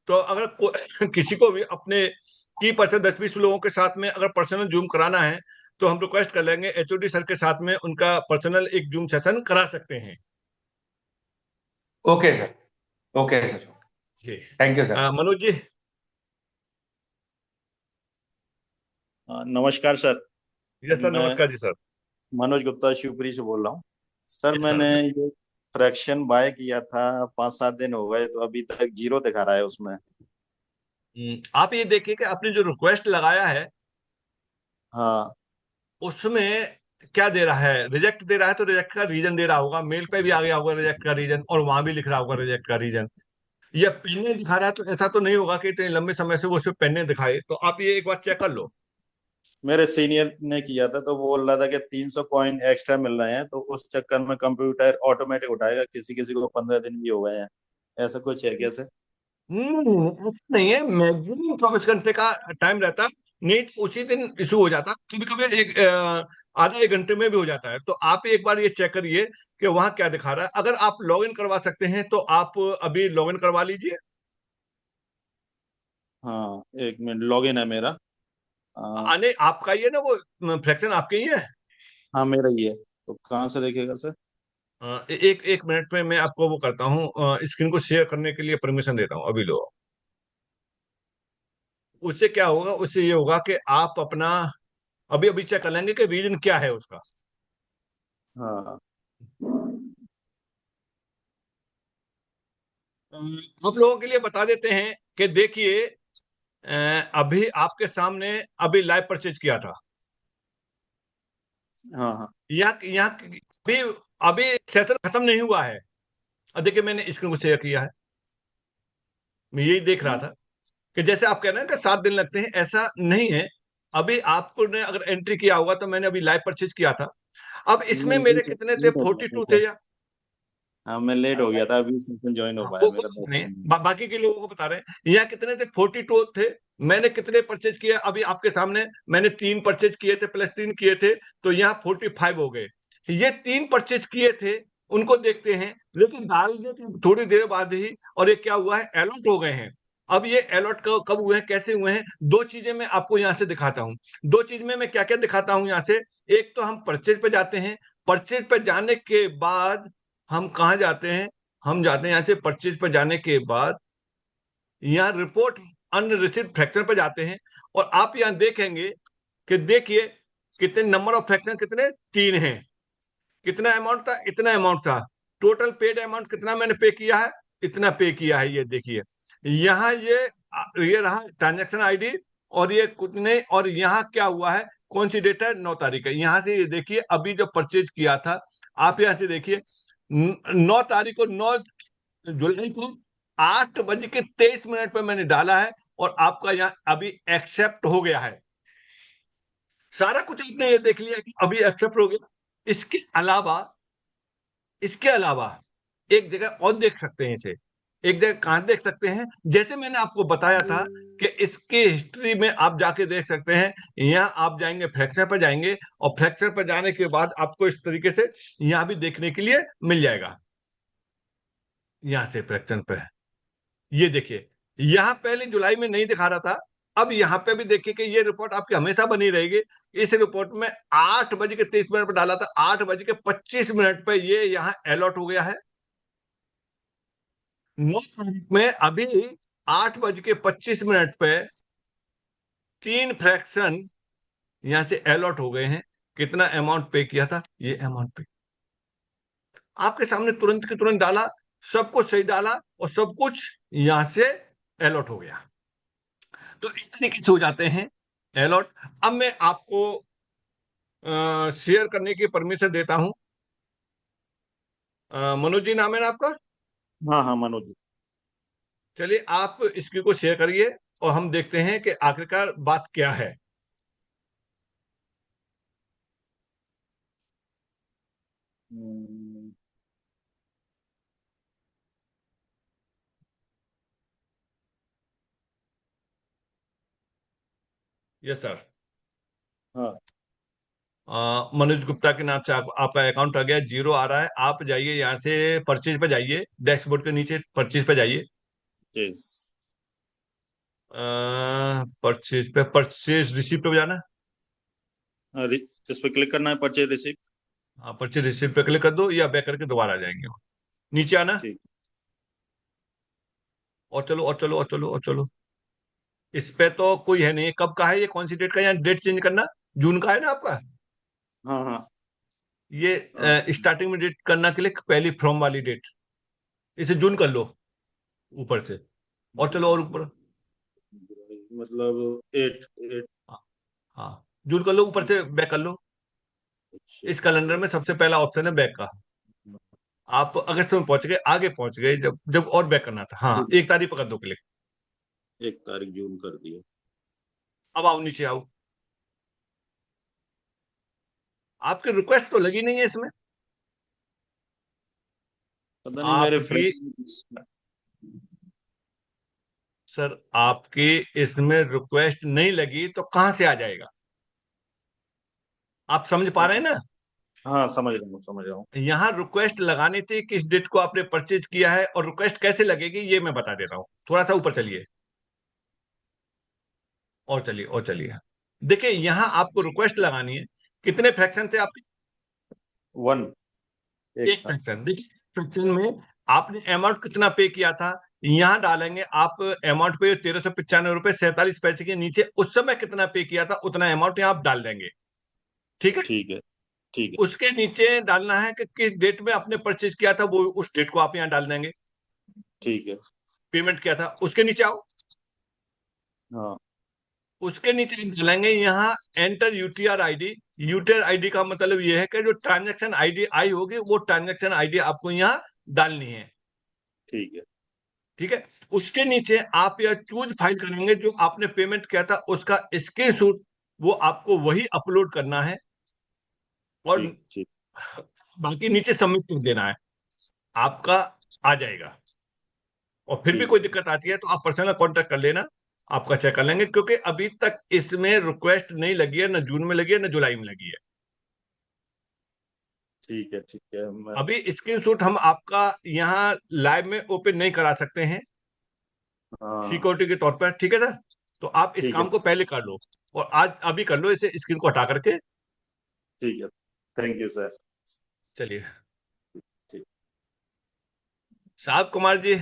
तो अगर किसी को भी अपने की पर्सन 10-20 लोगों के साथ में अगर पर्सनल जूम कराना है तो हम रिक्वेस्ट कर लेंगे, एचओडी सर के साथ में उनका पर्सनल एक जूम सेशन करा सकते हैं। Okay sir. Okay sir. जी। Thank you sir. Manoj ji. नमस्कार सर। यस सर, मैं नमस्कार जी सर। मनोज गुप्ता शिवपुरी से बोल रहा हूँ। सर यस मैंने सर। ये फ्रैक्शन बाय किया था, 5-7 दिन हो गए, तो अभी तक जीरो दिखा रहा है उसमें। आप ये देखिए कि आपने जो रिक्वेस्ट लगाया है हाँ। उसमें क्या दे रहा है, रिजेक्ट दे रहा है, तो रिजेक्ट का रीजन दे रहा होगा, मेल पे भी आ गया होगा रिजेक्ट का रीजन, और वहां भी लिख रहा होगा रिजेक्ट का रीजन। ये पेन्ने दिखा रहा है, तो ऐसा तो नहीं होगा कि इतने लंबे समय से वो सिर्फ पेन्ने दिखाए। तो आप ये एक बार चेक कर लो। मेरे सीनियर ने किया था तो वो बोल रहा था कि 300 कॉइन एक्स्ट्रा मिल रहे हैं, तो उस चक्कर में कंप्यूटर ऑटोमेटिक उठाएगा। किसी किसी को 15 दिन भी हो गए हैं। ऐसा कुछ है क्या सर? ऐसा नहीं है, मैक्सिमम 24 घंटे का टाइम रहता है। नहीं तो उसी दिन इशू हो जाता, कभी कभी एक आधा एक घंटे में भी हो जाता है। तो आप एक बार ये चेक करिए कि वहां क्या दिखा रहा है। अगर आप लॉग इन करवा सकते हैं तो आप अभी लॉग इन करवा लीजिए। हाँ, 1 मिनट, लॉगिन है मेरा। आ, आने आपका ही है ना वो, फ्रैक्शन आपके ही है। हाँ, मेरा ही है। तो कहाँ से देखेगा सर? एक एक मिनट में मैं आपको वो करता हूँ, स्क्रीन को शेयर करने के लिए परमिशन देता हूँ, अभी लो। उससे क्या होगा, उससे ये होगा कि आप अपना अभी अभी चेक कर लेंगे कि रीजन क्या है उसका। हाँ। आप लोगों के लिए बता देते हैं कि देखिए, अभी आपके सामने अभी लाइव परचेज किया था। हाँ। हाँ। यहाँ यहाँ अभी अभी सेशन खत्म नहीं हुआ है। अब देखिए मैंने स्क्रीन को शेयर किया है, मैं यही देख रहा था कि जैसे आप कह रहे हैं कि 7 दिन लगते हैं, ऐसा नहीं है। अभी आपको ने अगर एंट्री किया होगा तो मैंने अभी लाइव परचेज किया था। अब इसमें मैं मेरे कितने थे, लेट हो गया 42 था थे सर। या हाँ, मैं लेट हो गया था, अभी सेशन ज्वाइन हो हाँ, पाया वो मेरा बात 10 नहीं है। दिन में। बाकी के लोगों को बता रहे हैं यहाँ कितने थे, 42 थे। मैंने कितने परचेज किए अभी आपके सामने, मैंने 3 परचेज किए थे, +3 किए थे, तो यहाँ 45 हो गए। ये 3 परचेज किए थे, उनको देखते हैं। लेकिन डालने की थोड़ी देर बाद ही और ये क्या हुआ है, अलर्ट हो गए हैं। अब ये अलर्ट कब हुए हैं, कैसे हुए हैं, दो चीजें मैं आपको यहाँ से दिखाता हूँ। दो चीज में मैं क्या क्या दिखाता हूँ यहाँ से। एक तो हम परचेज पे जाते हैं, परचेज पे जाने के बाद हम कहाँ जाते हैं, हम जाते हैं यहाँ से परचेज पर जाने के बाद यहाँ रिपोर्ट अनरिसीव्ड फ्रैक्शन पर जाते हैं। और आप यहाँ देखेंगे कि देखिए कितने नंबर ऑफ फ्रैक्शन, कितने 3 हैं। कितना अमाउंट था, इतना अमाउंट था। टोटल पेड अमाउंट कितना मैंने पे किया है, इतना पे किया है। ये देखिए यहाँ ये रहा ट्रांजेक्शन आईडी, और ये कितने, और यहाँ क्या हुआ है, कौन सी डेट है, 9 तारीख है। यहाँ से ये देखिए अभी जो परचेज किया था, आप यहाँ से देखिए 9 तारीख को, 9 जुलाई को 8:23 पे मैंने डाला है, और आपका यहाँ अभी एक्सेप्ट हो गया है। सारा कुछ आपने ये देख लिया कि अभी एक्सेप्ट हो गया। इसके अलावा इसके अलावा एक जगह और देख सकते हैं इसे। एक जगह कहां देख सकते हैं, जैसे मैंने आपको बताया था कि इसके हिस्ट्री में आप जाके देख सकते हैं। यहाँ आप जाएंगे, फ्रैक्चर पर जाएंगे, और फ्रैक्चर पर जाने के बाद आपको इस तरीके से यहाँ भी देखने के लिए मिल जाएगा। यहाँ से फ्रैक्चर पे ये देखिए, यहाँ पहले जुलाई में नहीं दिखा रहा था। अब यहाँ पे भी देखिए कि ये रिपोर्ट आपकी हमेशा बनी रहेगी। इस रिपोर्ट में 8:23 पर डाला था, 8:25 पे ये यहाँ अलॉट हो गया है। 9 तारीख में अभी 8:25 पे 3 फ्रैक्शन यहाँ से अलॉट हो गए हैं। कितना अमाउंट पे किया था, ये अमाउंट पे आपके सामने तुरंत के तुरंत डाला, सब कुछ सही डाला, और सब कुछ यहाँ से अलॉट हो गया। तो इस तरीके से हो जाते हैं अलॉट। अब मैं आपको शेयर करने की परमिशन देता हूं। मनोज जी नाम है ना आपका? हाँ हाँ, मनोज जी। चलिए आप इसकी को शेयर करिए, और हम देखते हैं कि आखिरकार बात क्या है। हम्म, यस सर। हाँ। मनोज गुप्ता के नाम से आपका अकाउंट आ गया, जीरो आ रहा है। आप जाइए यहाँ से, परचेज पे जाइए, डैशबोर्ड के नीचे परचेज पे जाइए। जी। परचेज रिसिप्ट पे जाना। इस पे क्लिक करना है, परचेज रिसिप्ट। हाँ, परचेज रिसिप्ट पे क्लिक कर दो, या बैक करके दोबारा आ जाएंगे वो। नीचे आना। ठीक। और चलो और चलो और चलो और चलो। इस पे तो कोई है नहीं। कब का है ये, कौन सी डेट का? यहाँ डेट चेंज करना। जून का है ना आपका? हाँ हाँ। ये स्टार्टिंग में डेट करना के लिए पहली फ्रॉम वाली डेट, इसे जून कर लो ऊपर से। और चलो और ऊपर। मतलब 8 8। हाँ हाँ, जून कर लो, ऊपर से बैक कर लो। इस कैलेंडर में सबसे पहला ऑप्शन है बैक का। आप अगस्त में पहुंच गए, आगे पहुंच गए, जब जब और बैक करना था। हाँ, 1 तारीख पकड़ दो क्लिक। 1 तारीख जून कर दिया। अब आओ, नीचे आओ। आपकी रिक्वेस्ट तो लगी नहीं है इसमें। पता नहीं मेरे आपकी, फ्रेंड। सर आपकी इसमें रिक्वेस्ट नहीं लगी तो कहां से आ जाएगा? आप समझ पा रहे हैं ना? हाँ समझ रहा हूँ, समझ रहा हूँ। यहाँ रिक्वेस्ट लगानी थी किस डेट को आपने परचेज किया है, और रिक्वेस्ट कैसे लगेगी ये मैं बता देता हूँ। थोड़ा सा ऊपर चलिए, और चलिए और चलिए। देखिए, यहाँ आपको रिक्वेस्ट लगानी है। कितने फ्रैक्शन थे आपके? 1 एक एक था। फ्रैक्शन। देखिए, फ्रैक्शन में आपने अमाउंट कितना पे किया था, यहाँ डालेंगे आप। अमाउंट पे 1395 रुपए 47 पैसे के नीचे उस समय कितना पे किया था, उतना अमाउंट यहाँ आप डाल देंगे। ठीक है। ठीक है। ठीक है। उसके नीचे डालना है कि किस डेट में आपने परचेज किया था, वो उस डेट को आप यहाँ डाल देंगे। ठीक है। पेमेंट किया था, उसके नीचे आओ। हाँ। उसके नीचे डालेंगे यहाँ enter UTR ID. UTR ID का मतलब ये है कि जो ट्रांजैक्शन आईडी आई होगी, वो ट्रांजैक्शन आईडी आपको यहाँ डालनी है। ठीक है। ठीक है। उसके नीचे आप यह चूज फाइल करेंगे, जो आपने पेमेंट किया था उसका स्क्रीनशॉट, वो आपको वही अपलोड करना है। और ठीक ठीक। बाकी नीचे सबमिट कर देना है, आपका आ जाएगा। और फिर भी ठीक कोई है। दिक्कत आती है तो आप पर्सनल कांटेक्ट कर लेना, आपका चेक कर लेंगे। क्योंकि अभी तक इसमें रिक्वेस्ट नहीं लगी है, ना जून में लगी है, ना जुलाई में लगी है। ठीक है। ठीक है। मैं। अभी स्क्रीनशॉट हम आपका यहाँ लाइव में ओपन नहीं करा सकते हैं, हाँ। सिक्योरिटी के तौर पर। ठीक है सर, तो आप इस ठीक है। काम को पहले कर लो, और आज अभी कर लो इसे, स्क्रीन को हटा करके। ठीक है। Thank you sir. चलिए। ठीक। साहब कुमार जी।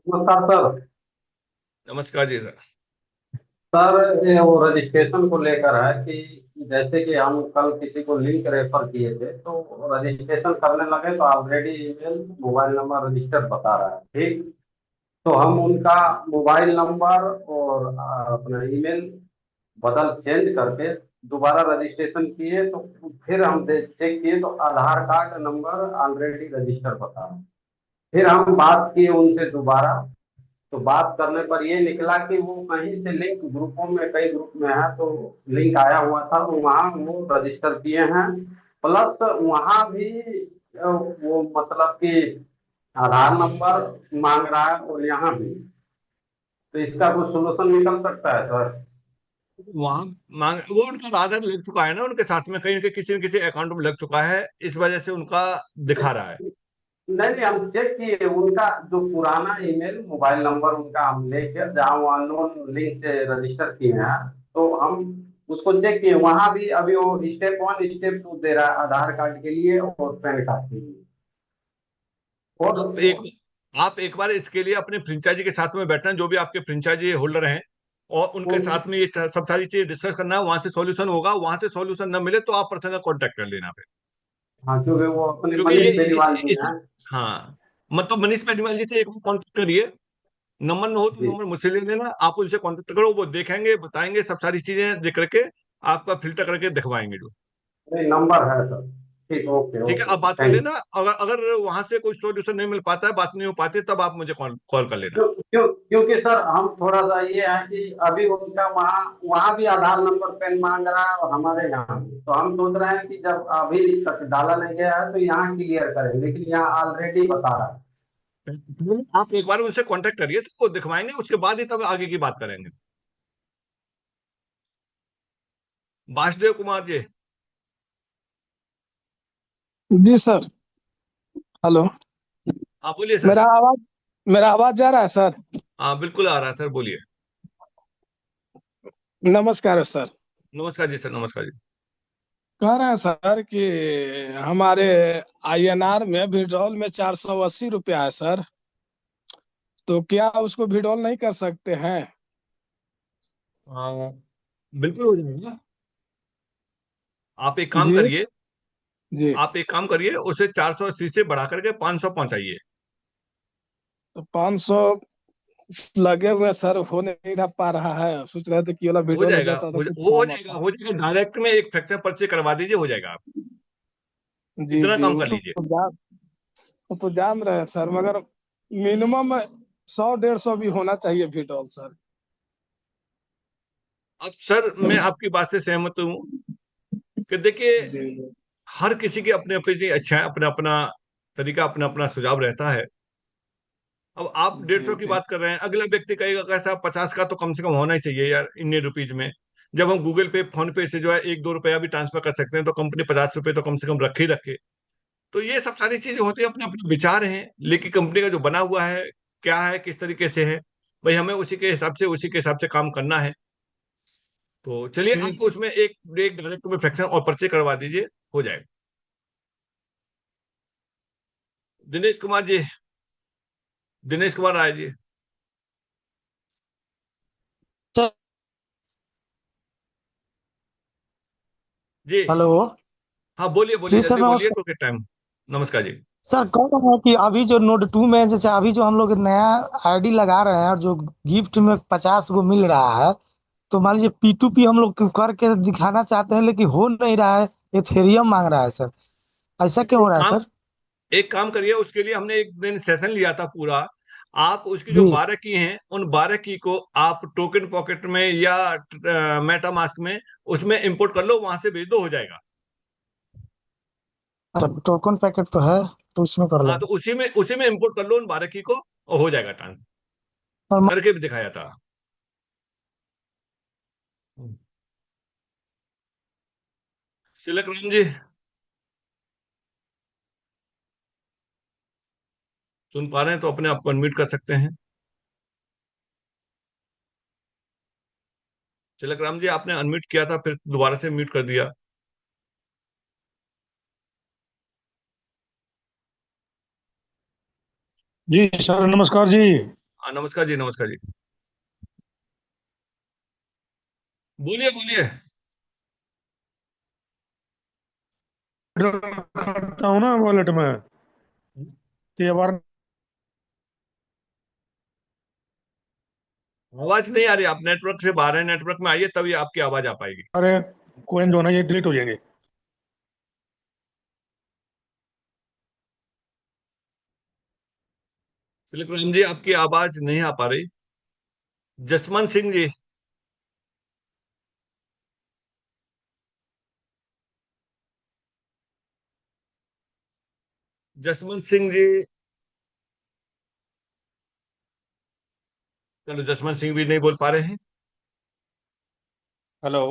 नमस्कार सर। नमस्कार जी सर। सर ये वो रजिस्ट्रेशन को लेकर है कि जैसे कि हम कल किसी को लिंक रेफर किए थे तो रजिस्ट्रेशन करने लगे तो already email mobile number register बता रहा है, ठीक। तो हम उनका मोबाइल नंबर और अपना ईमेल बदल चेंज करके दोबारा रजिस्ट्रेशन किए तो फिर हम चेक किए तो आधार कार्ड नंबर ऑलरेडी रजिस्टर बता रहा है। फिर हम बात किए उनसे दोबारा, तो बात करने पर ये निकला कि वो कहीं से लिंक ग्रुपों में, कई ग्रुप में है तो लिंक आया हुआ था तो वहाँ वो रजिस्टर किए हैं। प्लस वहाँ भी वो मतलब कि आधार नंबर मांग रहा है और यहाँ भी। तो इसका कुछ सोल्यूशन निकल सकता है सर? वहां मांग, वो उनका आधार लग चुका है ना उनके साथ में, कहीं न किसी अकाउंट में लग चुका है, इस वजह से उनका दिखा रहा है। नहीं नहीं, हम चेक किए उनका जो पुराना ईमेल मोबाइल नंबर उनका हम लेकर जहाँ वो अननोन लिंक से रजिस्टर किए हैं तो हम उसको चेक किए, वहां भी अभी वो स्टेप 1 स्टेप 2 दे रहा है आधार कार्ड के लिए और पैन कार्ड के लिए। और आप एक आप एक बार इसके लिए अपने फ्रेंचाइजी के साथ में बैठना, जो भी आपके फ्रेंचाइजी होल्डर हैं, और उनके उन, साथ में ये सब सारी चीजें डिस्कस करना है। वहां से सॉल्यूशन होगा, वहां से सॉल्यूशन न मिले तो आप पर्सनल कांटेक्ट कर लेना फिर। हाँ क्योंकि वो अपने क्योंकि ये मनीष बेनीवाल जी इस हैं। हाँ, मतलब मनीष मेडवाल जी से एक बार कांटेक्ट करिए। नंबर न हो तो जी नंबर मुझसे ले लेना, आप उनसे कांटेक्ट करो, वो देखेंगे, बताएंगे, सब सारी चीजें देख करके आपका फिल्टर करके दिखवाएंगे जो। नहीं, नंबर है सर। ठीक, ओके ठीक है, ओके, आप बात कर थैंक। लेना। अगर अगर वहां से कोई सोल्यूशन नहीं मिल पाता है, बात नहीं हो पाती है, तब आप मुझे कॉल कॉल कर लेना। क्योंकि सर हम थोड़ा सा ये है कि अभी उनका वहाँ वहाँ भी आधार नंबर पैन मांग रहा है और हमारे यहाँ भी, तो हम सोच रहे हैं कि जब अभी तक डाला नहीं गया है तो यहाँ क्लियर करें, लेकिन यहाँ ऑलरेडी बता रहा है। पहले आप एक बार उनसे कांटेक्ट करिए, तो वो दिखवाएंगे, उसके बाद ही तब आगे की बात करेंगे। वासुदेव कुमार जी। जी सर। हेलो। हाँ बोलिए सर। मेरा आवाज मेरा आवाज जा रहा है सर? हाँ बिल्कुल आ रहा है सर, बोलिए। नमस्कार सर। नमस्कार जी सर, नमस्कार जी। कह रहे हैं सर कि हमारे आईएनआर में विड्रॉल में 480 रुपया है सर। तो क्या उसको विड्रॉल नहीं कर सकते हैं? हाँ बिल्कुल हो जाएगा। आप एक काम जी। करिए, जी। आप एक काम करिए, उसे 480 से बढ़ा करके 500 पहुंचाइए। तो 500 लगे हुए हैं सर, हो नहीं रह पा रहा है। सोच रहे थे कि वाला हो विड्रॉल हो जाएगा, जाता तो कुछ वो हो काम जाएगा, आता। हो जाएगा। डायरेक्ट में एक फ्रैक्शन पर्चे करवा दीजिए, हो जाएगा। आप जी इतना जी, काम कर लीजिए। वो तो जान रहे हैं सर, मगर मिनिमम 100 150 भी होना चाहिए विड्रॉल सर। अब सर मैं आपकी बात से सहमत हूँ कि देखिए, जी जी। हर किसी की अपनी अपनी इच्छा है, अपना अपना तरीका, अपना अपना सुझाव रहता है। अब आप 150 जी की जी। बात कर रहे हैं, अगला व्यक्ति कहेगा कैसा 50 का तो कम से कम होना ही चाहिए यार, इतने रुपीज में। जब हम गूगल पे फोन पे से जो है 1 2 रुपया भी ट्रांसफर कर सकते हैं, तो कंपनी 50 रुपए तो कम से कम रखे ही रखे। तो ये सब सारी चीजें होती है, अपने अपने विचार हैं, लेकिन कंपनी का जो बना हुआ है क्या है, किस तरीके से है, भाई हमें उसी के हिसाब से काम करना है। तो चलिए, जी आप जी। उसमें एक एक डायरेक्ट में फ्रैक्शन और पर्चे करवा दीजिए, हो जाएगा। दिनेश कुमार जी, दिनेश कुमार राय जी। सर। जी। हेलो। हाँ बोलिए बोलिए, जी सर जल्दी बोलिए, नमस्कार। तो के टाइम। नमस्कार जी। सर कह रहे हैं कि अभी जो नोट 2 में जैसे अभी जो हम लोग नया आईडी लगा रहे हैं और जो गिफ्ट में 50 गो मिल रहा है, तो मान लीजिए P2P हम लोग करके दिखाना चाहते हैं लेकिन हो नहीं रहा है। एथेरियम मांग रहा है सर। ऐसा क्यों हो एक रहा है काम सर? एक काम करिए, उसके लिए हमने एक दिन सेशन लिया था पूरा। आप उसकी जो जी। 12 की हैं, उन 12 की को आप टोकन पॉकेट में या मेटा मास्क में, उसमें इंपोर्ट कर लो, वहां से भेज दो, हो जाएगा। अच्छा टोकन पैकेट तो है, तो उसमें कर हाँ तो लेंगे। उसी में इंपोर्ट कर लो उन 12 की को, और हो जाएगा ट्रांसफर। और करके भी दिखाया था। तिलक राम जी, सुन पा रहे हैं तो अपने आप को अनम्यूट कर सकते हैं। तिलक राम जी, आपने अनम्यूट किया था, फिर दोबारा से म्यूट कर दिया। जी सर नमस्कार जी। हाँ नमस्कार जी, नमस्कार जी। बोलिए बोलिए। विड्रॉल करता हूँ ना वॉलेट में, तो ये बार आवाज नहीं आ रही, आप नेटवर्क से बाहर हैं, नेटवर्क में आइए, तभी आपकी आवाज आ पाएगी। सारे कोइन जो है ना ये डिलीट हो जाएंगे। तिलक राम जी, आपकी आवाज नहीं आ पा रही। जसवंत सिंह जी। जसवंत सिंह जी। चलो, जसवंत सिंह भी नहीं बोल पा रहे हैं। हेलो।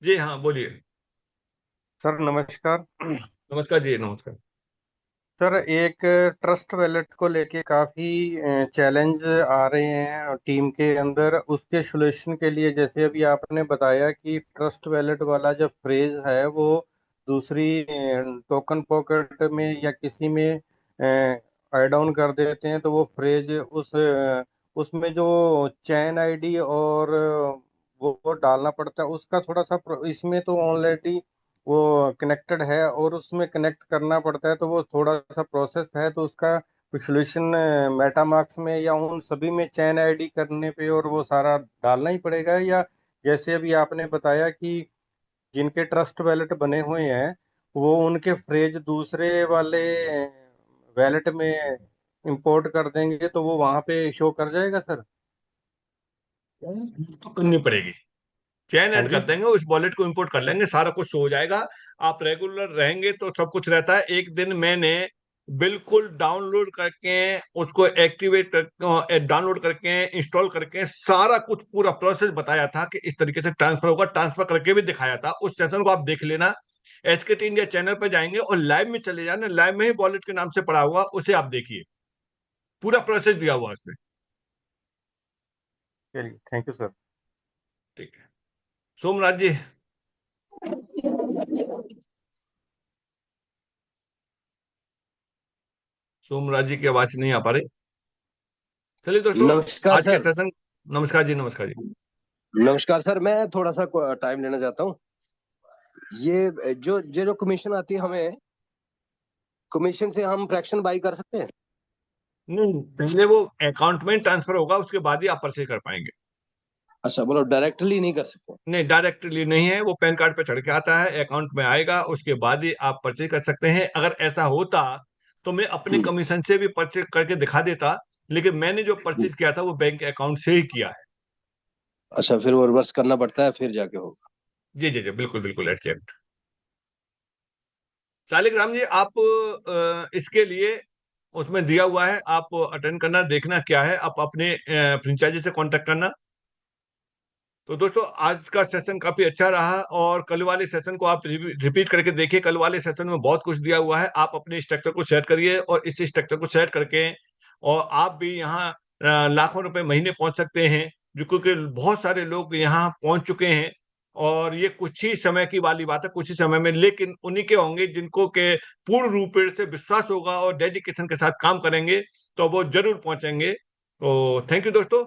जी हाँ बोलिए। सर नमस्कार। नमस्कार जी, नमस्कार। सर एक ट्रस्ट वैलेट को लेके काफ़ी चैलेंज आ रहे हैं टीम के अंदर, उसके सॉल्यूशन के लिए जैसे अभी आपने बताया कि ट्रस्ट वैलेट वाला जो फ्रेज है वो दूसरी टोकन पॉकेट में या किसी में ऐड ऑन कर देते हैं, तो वो फ्रेज उसमें जो चैन आईडी और वो डालना पड़ता है, उसका थोड़ा सा इसमें तो ऑलरेडी वो कनेक्टेड है और उसमें कनेक्ट करना पड़ता है, तो वो थोड़ा सा प्रोसेस है, तो उसका सोल्यूशन मेटामार्क्स में या उन सभी में चैन आईडी करने पे और वो सारा डालना ही पड़ेगा, या जैसे अभी आपने बताया कि जिनके ट्रस्ट वैलेट बने हुए हैं वो उनके फ्रेज दूसरे वाले वैलेट में इंपोर्ट कर देंगे तो वो वहां पे शो कर जाएगा सर? तो करनी पड़ेगी। चैन हाँ ऐड कर जी। देंगे, उस वॉलेट को इंपोर्ट कर लेंगे, सारा कुछ हो जाएगा। आप रेगुलर रहेंगे तो सब कुछ रहता है। एक दिन मैंने बिल्कुल डाउनलोड करके उसको एक्टिवेट कर, डाउनलोड करके इंस्टॉल करके सारा कुछ पूरा प्रोसेस बताया था कि इस तरीके से ट्रांसफर होगा, ट्रांसफर करके भी दिखाया था। उस सेशन को आप देख लेना, एसकेटी इंडिया चैनल पर जाएंगे और लाइव में चले जाना, लाइव में ही वॉलेट के नाम से पड़ा हुआ, उसे आप देखिए, पूरा प्रोसेस दिया हुआ उसमें। चलिए, थैंक यू सर। ठीक है, सोमराज जी। सोमराज जी की आवाज नहीं आ पा रही। चलिए दोस्तों, नमस्कार आज के सर। सेशन, नमस्कार जी, नमस्कार जी। नमस्कार सर, मैं थोड़ा सा टाइम लेना चाहता हूँ। ये जो कमीशन आती है हमें, कमीशन से हम फ्रैक्शन बाई कर सकते हैं? नहीं, पहले वो अकाउंट में ट्रांसफर होगा, उसके बाद ही आप परचेज कर पाएंगे। अच्छा, मतलब डायरेक्टली नहीं कर सकते? नहीं, डायरेक्टली नहीं है, वो पैन कार्ड पे चढ़ के आता है, अकाउंट में आएगा, उसके बाद ही आप परचेज कर सकते हैं। अगर ऐसा होता तो मैं अपने हम्म, कमीशन से भी परचेज करके दिखा देता, लेकिन मैंने जो हम्म। परचेज किया था वो बैंक अकाउंट से ही किया है। अच्छा, फिर वो रिवर्स करना पड़ता है, फिर जाके होगा। जी जी जी, बिल्कुल बिल्कुल एग्जैक्ट। शालिग्राम जी, आप इसके लिए उसमें दिया हुआ है, आप अटेंड करना, देखना क्या है, आप अपने फ्रेंचाइजी से कांटेक्ट करना। तो दोस्तों, आज का सेशन काफी अच्छा रहा, और कल वाले सेशन को आप रिपीट करके देखिए। कल वाले सेशन में बहुत कुछ दिया हुआ है, आप अपने स्ट्रक्चर को सेट करिए, और इस स्ट्रक्चर को सेट करके और आप भी यहाँ लाखों रुपए महीने पहुंच सकते हैं, जो क्योंकि बहुत सारे लोग यहाँ पहुंच चुके हैं। और ये कुछ ही समय की वाली बात है, कुछ ही समय में, लेकिन उन्हीं के होंगे जिनको के पूर्ण रूप से विश्वास होगा और डेडिकेशन के साथ काम करेंगे, तो वो जरूर पहुंचेंगे। तो थैंक यू दोस्तों।